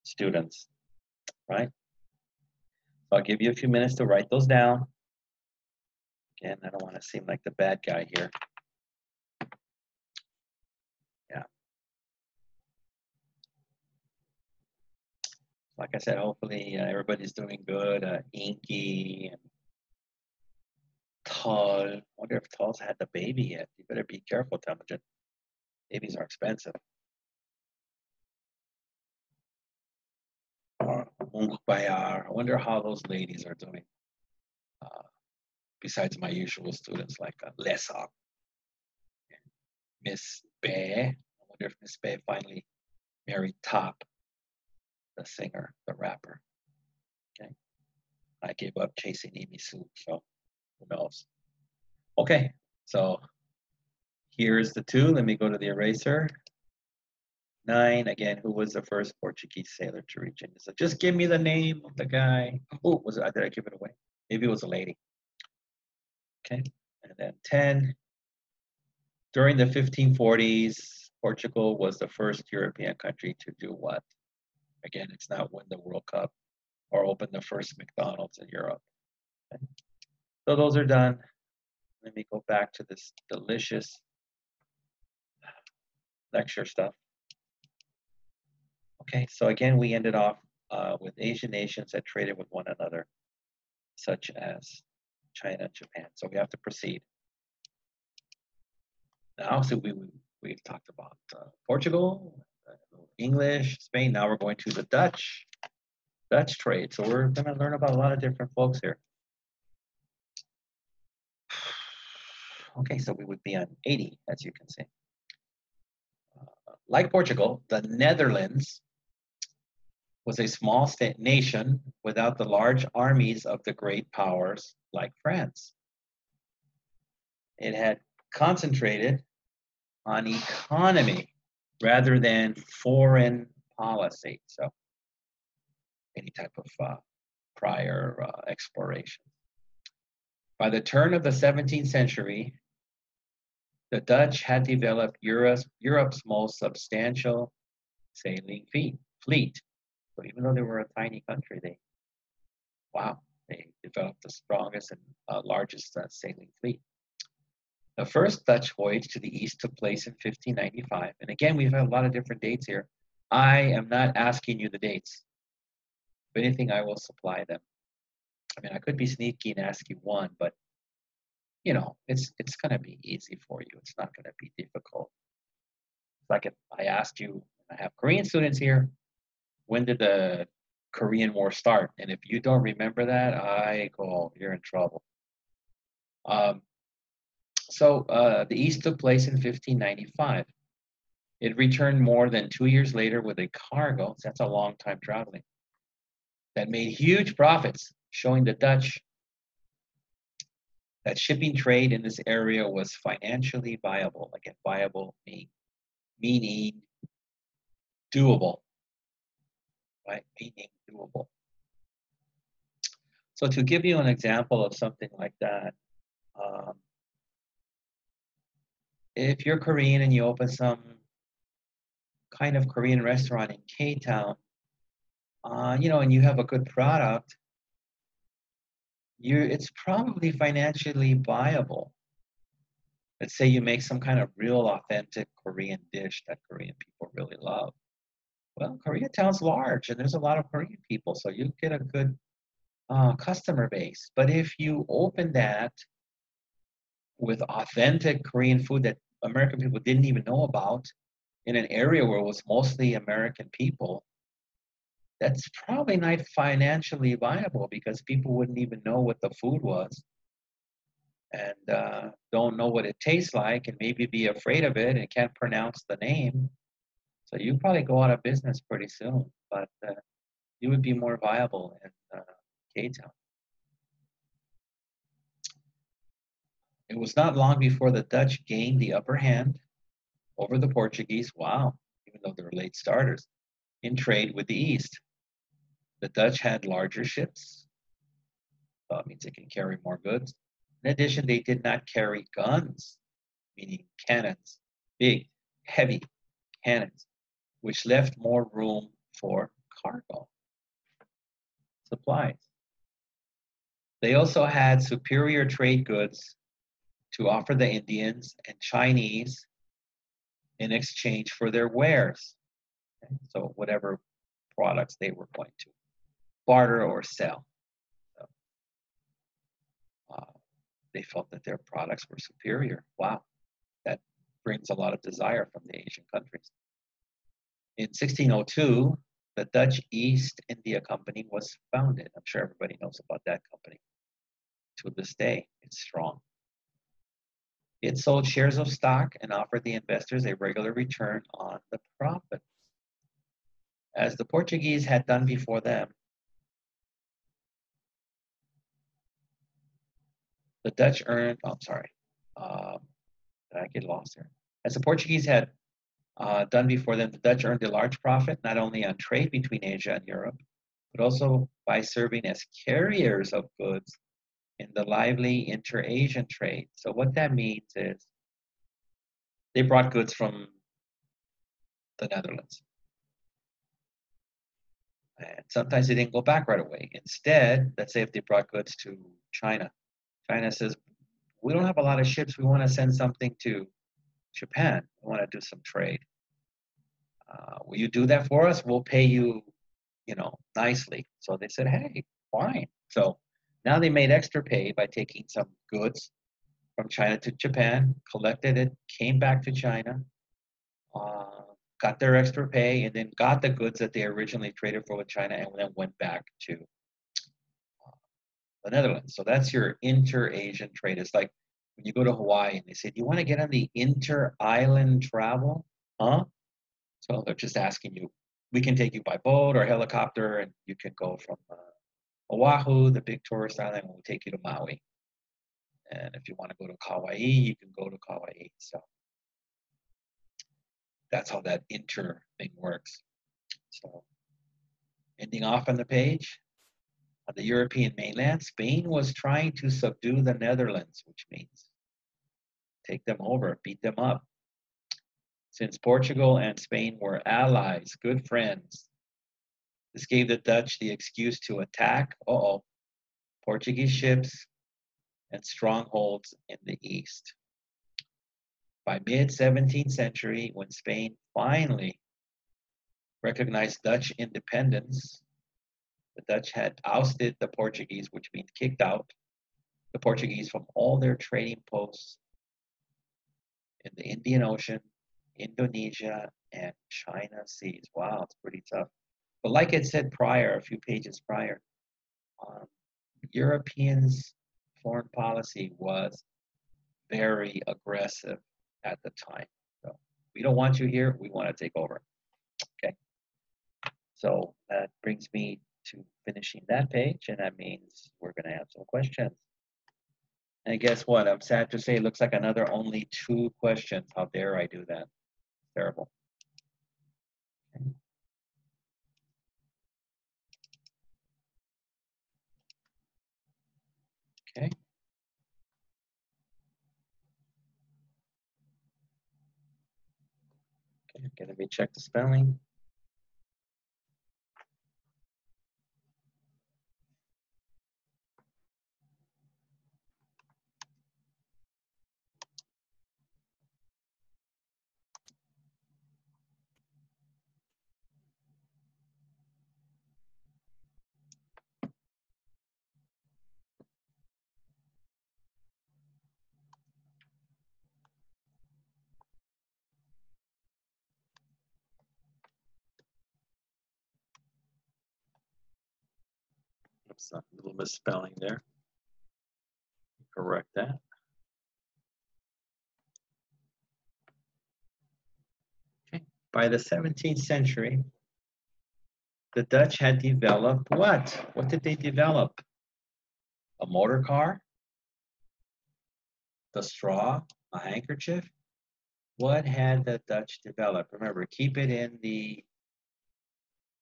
students, right? So I'll give you a few minutes to write those down. Again, I don't want to seem like the bad guy here. Yeah. Like I said, hopefully everybody's doing good. Inky and Tull. I wonder if Tull's had the baby yet. You better be careful, Temujin. Babies are expensive. I wonder how those ladies are doing. Besides my usual students like Lesa, Miss Bay. I wonder if Miss Bay finally married Top, the singer, the rapper. Okay. I gave up chasing Amy Sue, so who knows? Okay, so here's the 2. Let me go to the eraser. 9, again, who was the first Portuguese sailor to reach India? So just give me the name of the guy. Oh, did I give it away? Maybe it was a lady. Okay, and then 10. During the 1540s, Portugal was the first European country to do what? Again, it's not win the World Cup or open the first McDonald's in Europe. Okay. So those are done. Let me go back to this delicious lecture stuff. Okay, so again, we ended off with Asian nations that traded with one another, such as China and Japan. So we have to proceed. Now, so we've talked about Portugal, English, Spain. Now we're going to the Dutch trade. So we're going to learn about a lot of different folks here. Okay, so we would be on 80, as you can see. Like Portugal, the Netherlands was a small state nation without the large armies of the great powers like France. It had concentrated on economy rather than foreign policy. So any type of prior exploration. By the turn of the 17th century, The Dutch had developed Europe's most substantial sailing fleet. So even though they were a tiny country, wow, they developed the strongest and largest sailing fleet. The first Dutch voyage to the east took place in 1595. And again, we've had a lot of different dates here. I am not asking you the dates. If anything, I will supply them. I mean, I could be sneaky and ask you one, but you know, it's going to be easy for you. It's not going to be difficult. It's like if I asked you, I have Korean students here, when did the Korean War start? And if you don't remember that, I go, you're in trouble. The East took place in 1595. It returned more than 2 years later with a cargo, so that's a long time traveling, that made huge profits, showing the Dutch that shipping trade in this area was financially viable. Again, viable meaning doable, right? Meaning doable. So to give you an example of something like that, if you're Korean and you open some kind of Korean restaurant in K-Town, and you have a good product, it's probably financially viable. Let's say you make some kind of real authentic Korean dish that Korean people really love. Well, Koreatown's large and there's a lot of Korean people, so you get a good customer base. But if you open that with authentic Korean food that American people didn't even know about in an area where it was mostly American people, that's probably not financially viable because people wouldn't even know what the food was and don't know what it tastes like and maybe be afraid of it and can't pronounce the name. So you probably go out of business pretty soon, but you would be more viable in K-Town. It was not long before the Dutch gained the upper hand over the Portuguese, wow, even though they're late starters, in trade with the East. The Dutch had larger ships, so that means they can carry more goods. In addition, they did not carry guns, meaning cannons, big, heavy cannons, which left more room for cargo supplies. They also had superior trade goods to offer the Indians and Chinese in exchange for their wares. Okay? So whatever products they were going to barter or sell. So, they felt that their products were superior. Wow, that brings a lot of desire from the Asian countries. In 1602, the Dutch East India Company was founded. I'm sure everybody knows about that company. To this day, it's strong. It sold shares of stock and offered the investors a regular return on the profits. As the Portuguese had done before them, the Dutch earned, did I get lost here? As the Portuguese had done before them, the Dutch earned a large profit, not only on trade between Asia and Europe, but also by serving as carriers of goods in the lively inter-Asian trade. So what that means is they brought goods from the Netherlands. And sometimes they didn't go back right away. Instead, let's say if they brought goods to China, China says, we don't have a lot of ships. We want to send something to Japan. We want to do some trade. Will you do that for us? We'll pay you, nicely. So they said, hey, fine. So now they made extra pay by taking some goods from China to Japan, collected it, came back to China, got their extra pay, and then got the goods that they originally traded for with China and then went back to the Netherlands. So that's your inter-Asian trade. It's like when you go to Hawaii and they say, do you want to get on the inter-island travel? Huh? So they're just asking you, we can take you by boat or helicopter and you can go from Oahu, the big tourist island, and we'll take you to Maui. And if you want to go to Kauai, you can go to Kauai. So that's how that inter thing works. So ending off on the page, on the European mainland, Spain was trying to subdue the Netherlands, which means take them over, beat them up. Since Portugal and Spain were allies, good friends, this gave the Dutch the excuse to attack Portuguese ships and strongholds in the east. By mid-17th century, when Spain finally recognized Dutch independence, the Dutch had ousted the Portuguese, which means kicked out the Portuguese from all their trading posts in the Indian Ocean, Indonesia, and China seas. Wow, it's pretty tough. But like I said prior, a few pages prior, Europeans' foreign policy was very aggressive at the time. So we don't want you here, we want to take over. Okay. So that brings me to finishing that page, and that means we're going to have some questions. And guess what? I'm sad to say it looks like another only 2 questions. How dare I do that? Terrible. Okay. Okay, let me check the spelling. Oops, a little misspelling there. Correct that. Okay. By the 17th century, the Dutch had developed what? What did they develop? A motor car? The straw? A handkerchief? What had the Dutch developed? Remember, keep it in the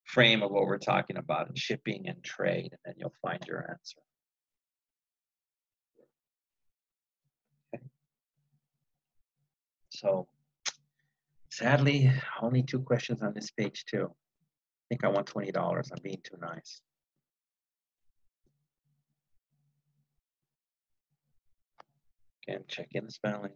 frame of what we're talking about in shipping and trade, and then you'll find your answer. Okay. So, sadly, only 2 questions on this page too. I think I want $20. I'm being too nice. Again, check in the spelling.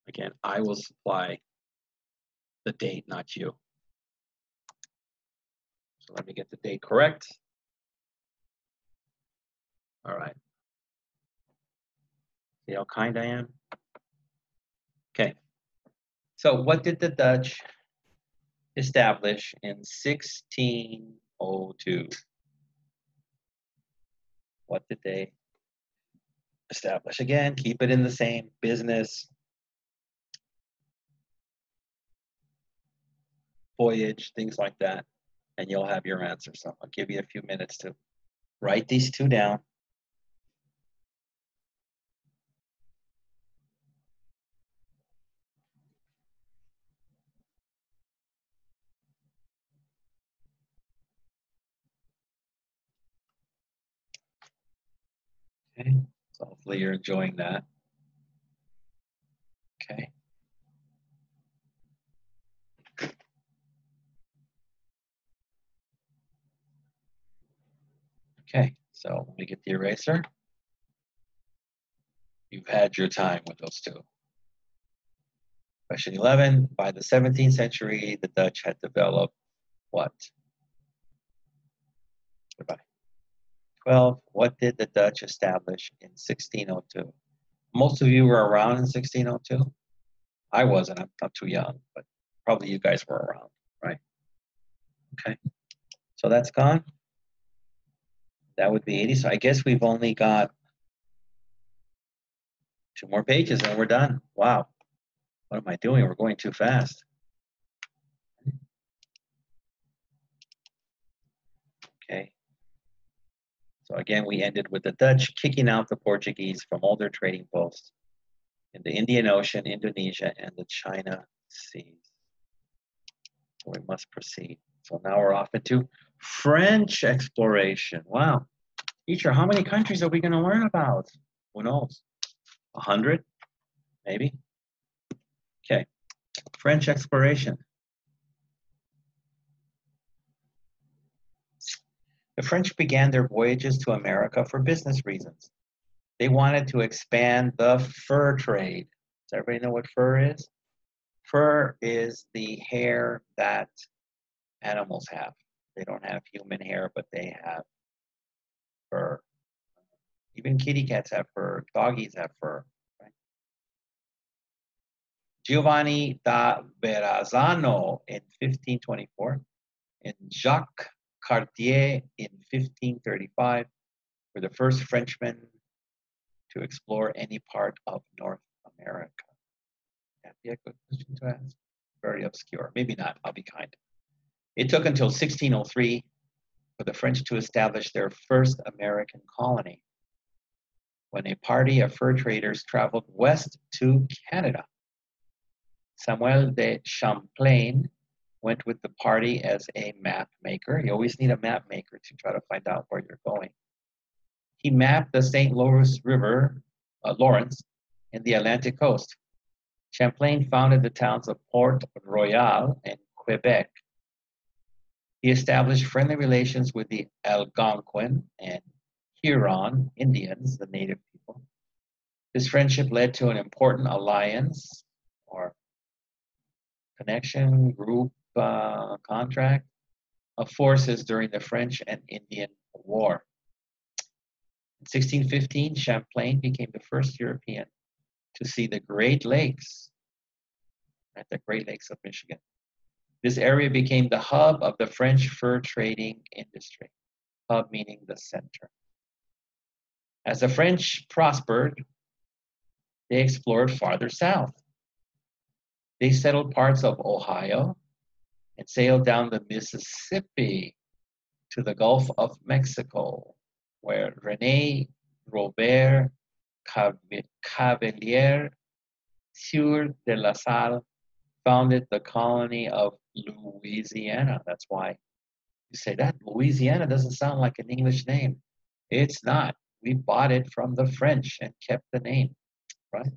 Again, I will supply the date, not you. So let me get the date correct. All right. See how kind I am? Okay. So what did the Dutch establish in 1602? What did they establish? Again, keep it in the same business, voyage, things like that, and you'll have your answer. So I'll give you a few minutes to write these 2 down. Okay, so hopefully you're enjoying that. Okay. Okay, so let me get the eraser. You've had your time with those 2. Question 11, by the 17th century, the Dutch had developed what? Goodbye. 12, what did the Dutch establish in 1602? Most of you were around in 1602. I wasn't, I'm too young, but probably you guys were around, right? Okay, so that's gone. That would be 80. So I guess we've only got 2 more pages and we're done. Wow. What am I doing? We're going too fast. Okay. So again, we ended with the Dutch kicking out the Portuguese from all their trading posts in the Indian Ocean, Indonesia, and the China Seas. So we must proceed. So now we're off into French exploration. Wow. Teacher, how many countries are we going to learn about? Who knows? 100? Maybe? Okay. French exploration. The French began their voyages to America for business reasons. They wanted to expand the fur trade. Does everybody know what fur is? Fur is the hair that animals have. They don't have human hair, but they have fur. Even kitty cats have fur. Doggies have fur. Right? Giovanni da Verrazzano in 1524 and Jacques Cartier in 1535 were the first Frenchmen to explore any part of North America. That'd be a good question to ask. Very obscure. Maybe not. I'll be kind. It took until 1603 for the French to establish their first American colony, when a party of fur traders traveled west to Canada. Samuel de Champlain went with the party as a map maker. You always need a map maker to try to find out where you're going. He mapped the St. Lawrence River, Lawrence, and the Atlantic coast. Champlain founded the towns of Port Royal and Quebec. He established friendly relations with the Algonquin and Huron Indians, the native people. This friendship led to an important alliance or connection, group, contract of forces during the French and Indian War. In 1615, Champlain became the first European to see the Great Lakes, at the Great Lakes of Michigan. This area became the hub of the French fur trading industry, hub meaning the center. As the French prospered, they explored farther south. They settled parts of Ohio and sailed down the Mississippi to the Gulf of Mexico, where René Robert Cavelier Sieur de la Salle founded the colony of Louisiana. That's why you say that Louisiana doesn't sound like an English name. It's not. We bought it from the French and kept the name, right?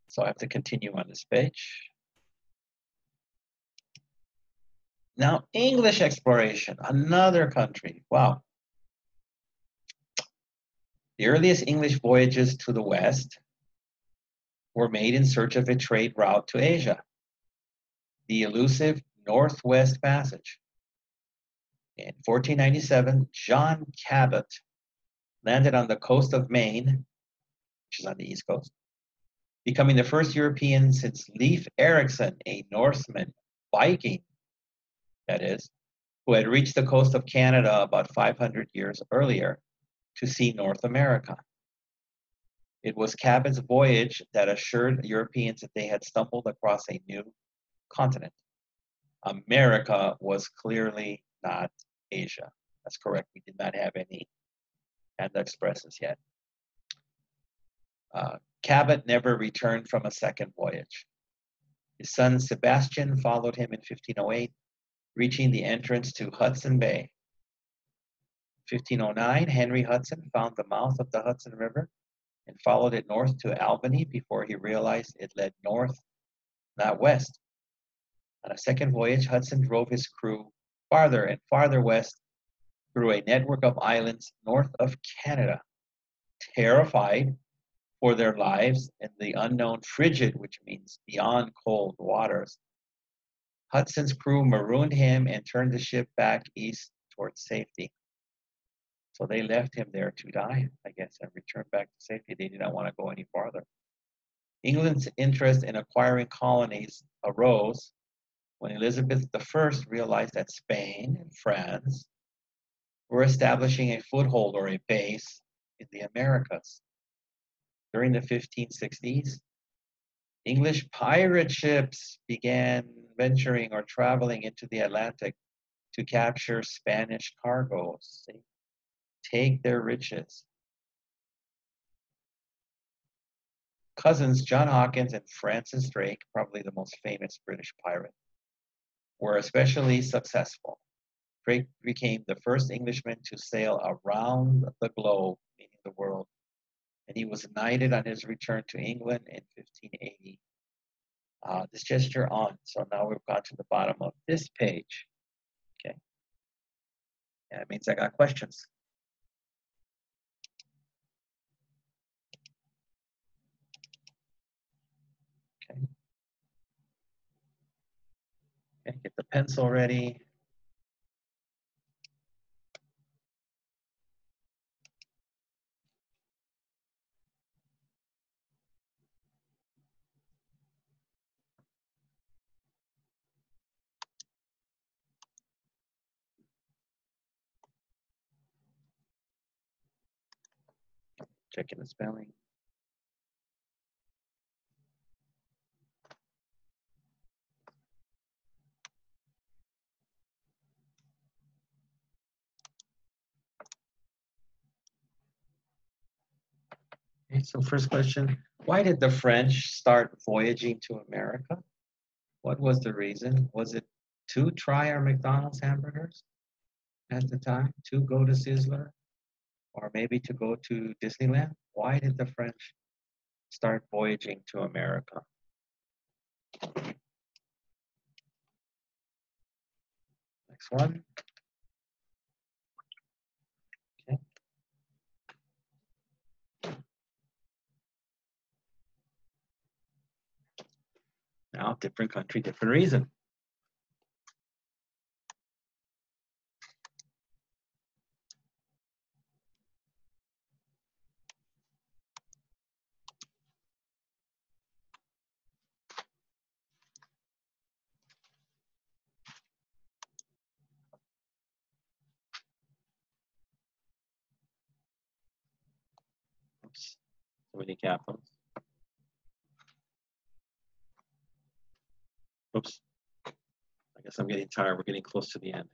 So I have to continue on this page. Now, English exploration, another country. Wow. The earliest English voyages to the West were made in search of a trade route to Asia, the elusive Northwest Passage. In 1497, John Cabot landed on the coast of Maine, which is on the East Coast, becoming the first European since Leif Erikson, a Norseman, Viking, that is, who had reached the coast of Canada about 500 years earlier to see North America. It was Cabot's voyage that assured Europeans that they had stumbled across a new continent. America was clearly not Asia. That's correct. We did not have any Panda Expresses yet. Cabot never returned from a second voyage. His son Sebastian followed him in 1508, reaching the entrance to Hudson Bay. In 1509, Henry Hudson found the mouth of the Hudson River and followed it north to Albany before he realized it led north, not west. On a second voyage, Hudson drove his crew farther and farther west through a network of islands north of Canada. Terrified for their lives in the unknown frigid, which means beyond cold waters, Hudson's crew marooned him and turned the ship back east towards safety. So they left him there to die, I guess, and returned back to safety. They did not want to go any farther. England's interest in acquiring colonies arose when Elizabeth I realized that Spain and France were establishing a foothold or a base in the Americas. During the 1560s, English pirate ships began venturing or traveling into the Atlantic to capture Spanish cargoes. See? take their riches. Cousins John Hawkins and Francis Drake, probably the most famous British pirate, were especially successful. Drake became the first Englishman to sail around the globe, meaning the world, and he was knighted on his return to England in 1580. This gesture on. So now we've got to the bottom of this page. Okay. That means I got questions. Okay. Okay, get the pencil ready. Checking the spelling. Okay, so first question, why did the French start voyaging to America? What was the reason? Was it to try our McDonald's hamburgers at the time, to go to Sizzler, or maybe to go to Disneyland? Why did the French start voyaging to America? Next one. Okay. Now, different country, different reason. Oops, so many capitals. Oops, I guess I'm getting tired. We're getting close to the end.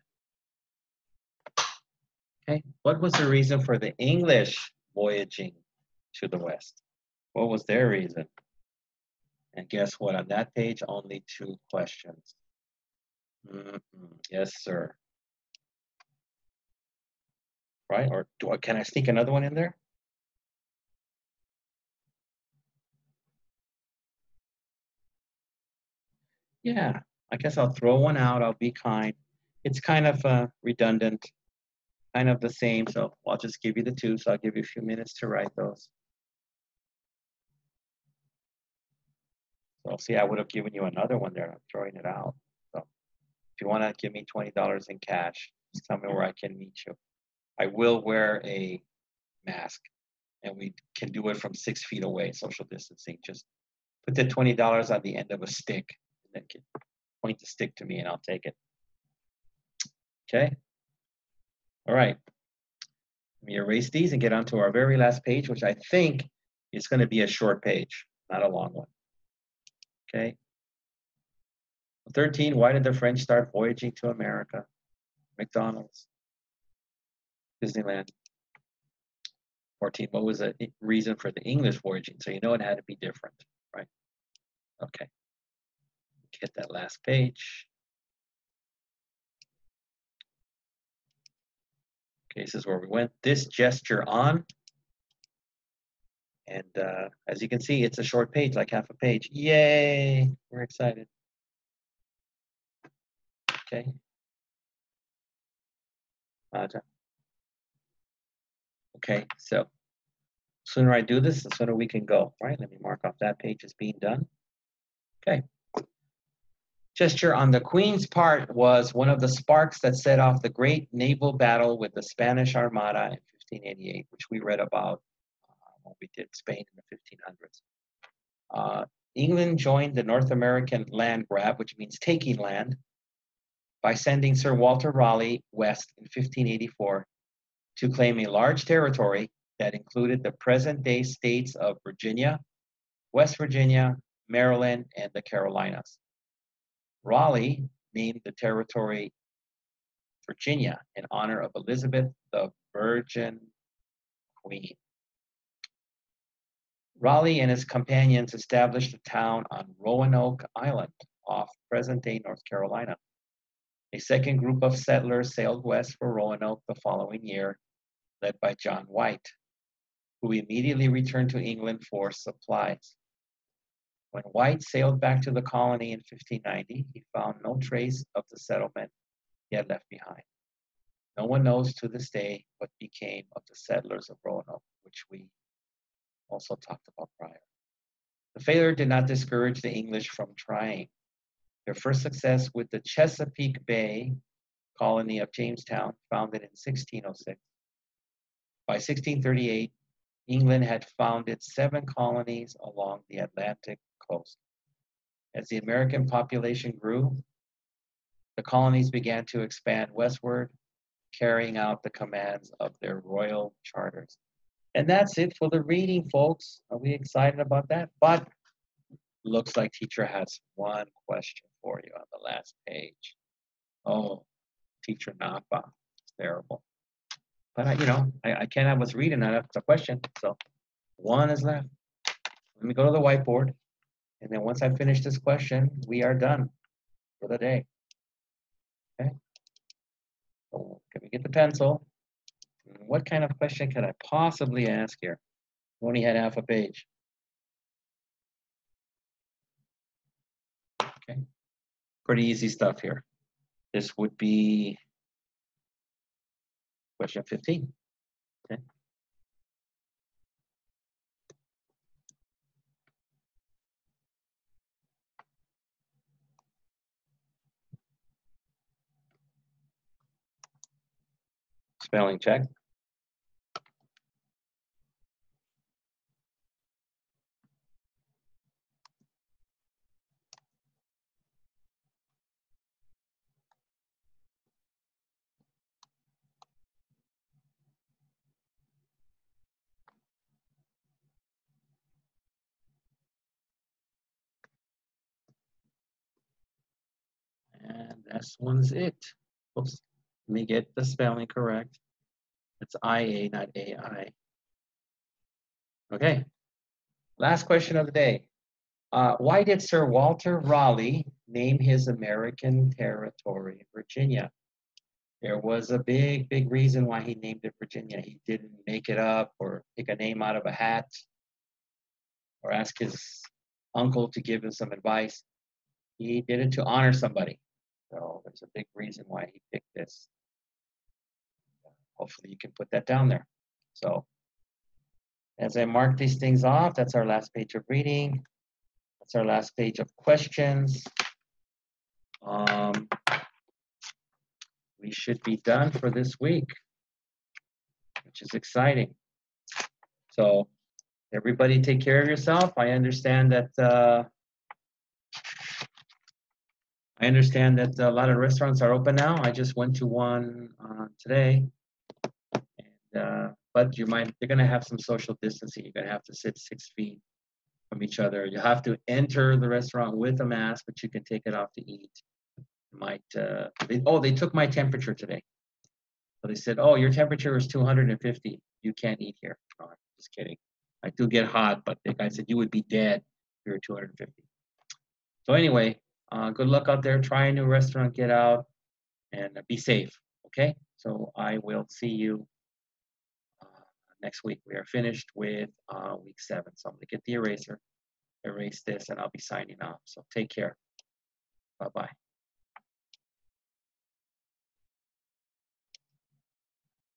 Okay, what was the reason for the English voyaging to the West? What was their reason? And guess what? On that page, only 2 questions. Yes, sir. Right? Or can I sneak another one in there? Yeah, I guess I'll throw one out. I'll be kind. It's kind of redundant, kind of the same. So I'll just give you the 2. So I'll give you a few minutes to write those. So see, I would have given you another one there. I'm throwing it out. So if you want to give me $20 in cash, just tell me where I can meet you. I will wear a mask, and we can do it from 6 feet away, social distancing. Just put the $20 on the end of a stick, and then point the stick to me, and I'll take it. Okay? All right. Let me erase these and get onto our very last page, which I think is going to be a short page, not a long one. Okay? 13, why did the French start voyaging to America? McDonald's, Disneyland. 14, what was the reason for the English voyaging? So you know it had to be different, right? Okay. Get that last page. Okay, this is where we went. This gesture on. And as you can see, it's a short page, like half a page. Yay! We're excited. Okay. Okay, so sooner I do this, the sooner we can go. All right, let me mark off that page as being done. Okay. Gesture on the Queen's part was one of the sparks that set off the great naval battle with the Spanish Armada in 1588, which we read about when we did Spain in the 1500s. England joined the North American land grab, which means taking land, by sending Sir Walter Raleigh west in 1584 to claim a large territory that included the present-day states of Virginia, West Virginia, Maryland, and the Carolinas. Raleigh named the territory Virginia in honor of Elizabeth the Virgin Queen. Raleigh and his companions established a town on Roanoke Island off present-day North Carolina. A second group of settlers sailed west for Roanoke the following year, led by John White, who immediately returned to England for supplies. When White sailed back to the colony in 1590, he found no trace of the settlement he had left behind. No one knows to this day what became of the settlers of Roanoke, which we also talked about prior. The failure did not discourage the English from trying. Their first success with the Chesapeake Bay colony of Jamestown, founded in 1606. By 1638, England had founded 7 colonies along the Atlantic coast. As the American population grew, the colonies began to expand westward, carrying out the commands of their royal charters. And that's it for the reading, folks. Are we excited about that? But looks like teacher has one question for you on the last page. Oh, teacher Napa. It's terrible. But I can't have us reading that. That's a question. So one is left. Let me go to the whiteboard. And then once I finish this question, we are done for the day. Okay. So can we get the pencil? What kind of question could I possibly ask here? We only had half a page. Okay. Pretty easy stuff here. This would be question 15. Okay. Spelling check. And this one's it. Oops. Let me get the spelling correct. It's IA, not AI. Okay. Last question of the day. Why did Sir Walter Raleigh name his American territory Virginia? There was a big, big reason why he named it Virginia. He didn't make it up or pick a name out of a hat or ask his uncle to give him some advice. He did it to honor somebody. So there's a big reason why he picked this. Hopefully you can put that down there. So as I mark these things off, that's our last page of reading. That's our last page of questions. We should be done for this week, which is exciting. So everybody take care of yourself. I understand that a lot of restaurants are open now. I just went to one today, and, but you're going to have some social distancing. You're going to have to sit 6 feet from each other. You have to enter the restaurant with a mask, but you can take it off to eat. They took my temperature today. So they said, oh, your temperature is 250. You can't eat here. Oh, I'm just kidding. I do get hot, but the guy said you would be dead if you were 250. So anyway, good luck out there. Try a new restaurant, get out, and be safe. Okay? So I will see you next week. We are finished with week 7. So I'm going to get the eraser, erase this, and I'll be signing off. So take care. Bye-bye.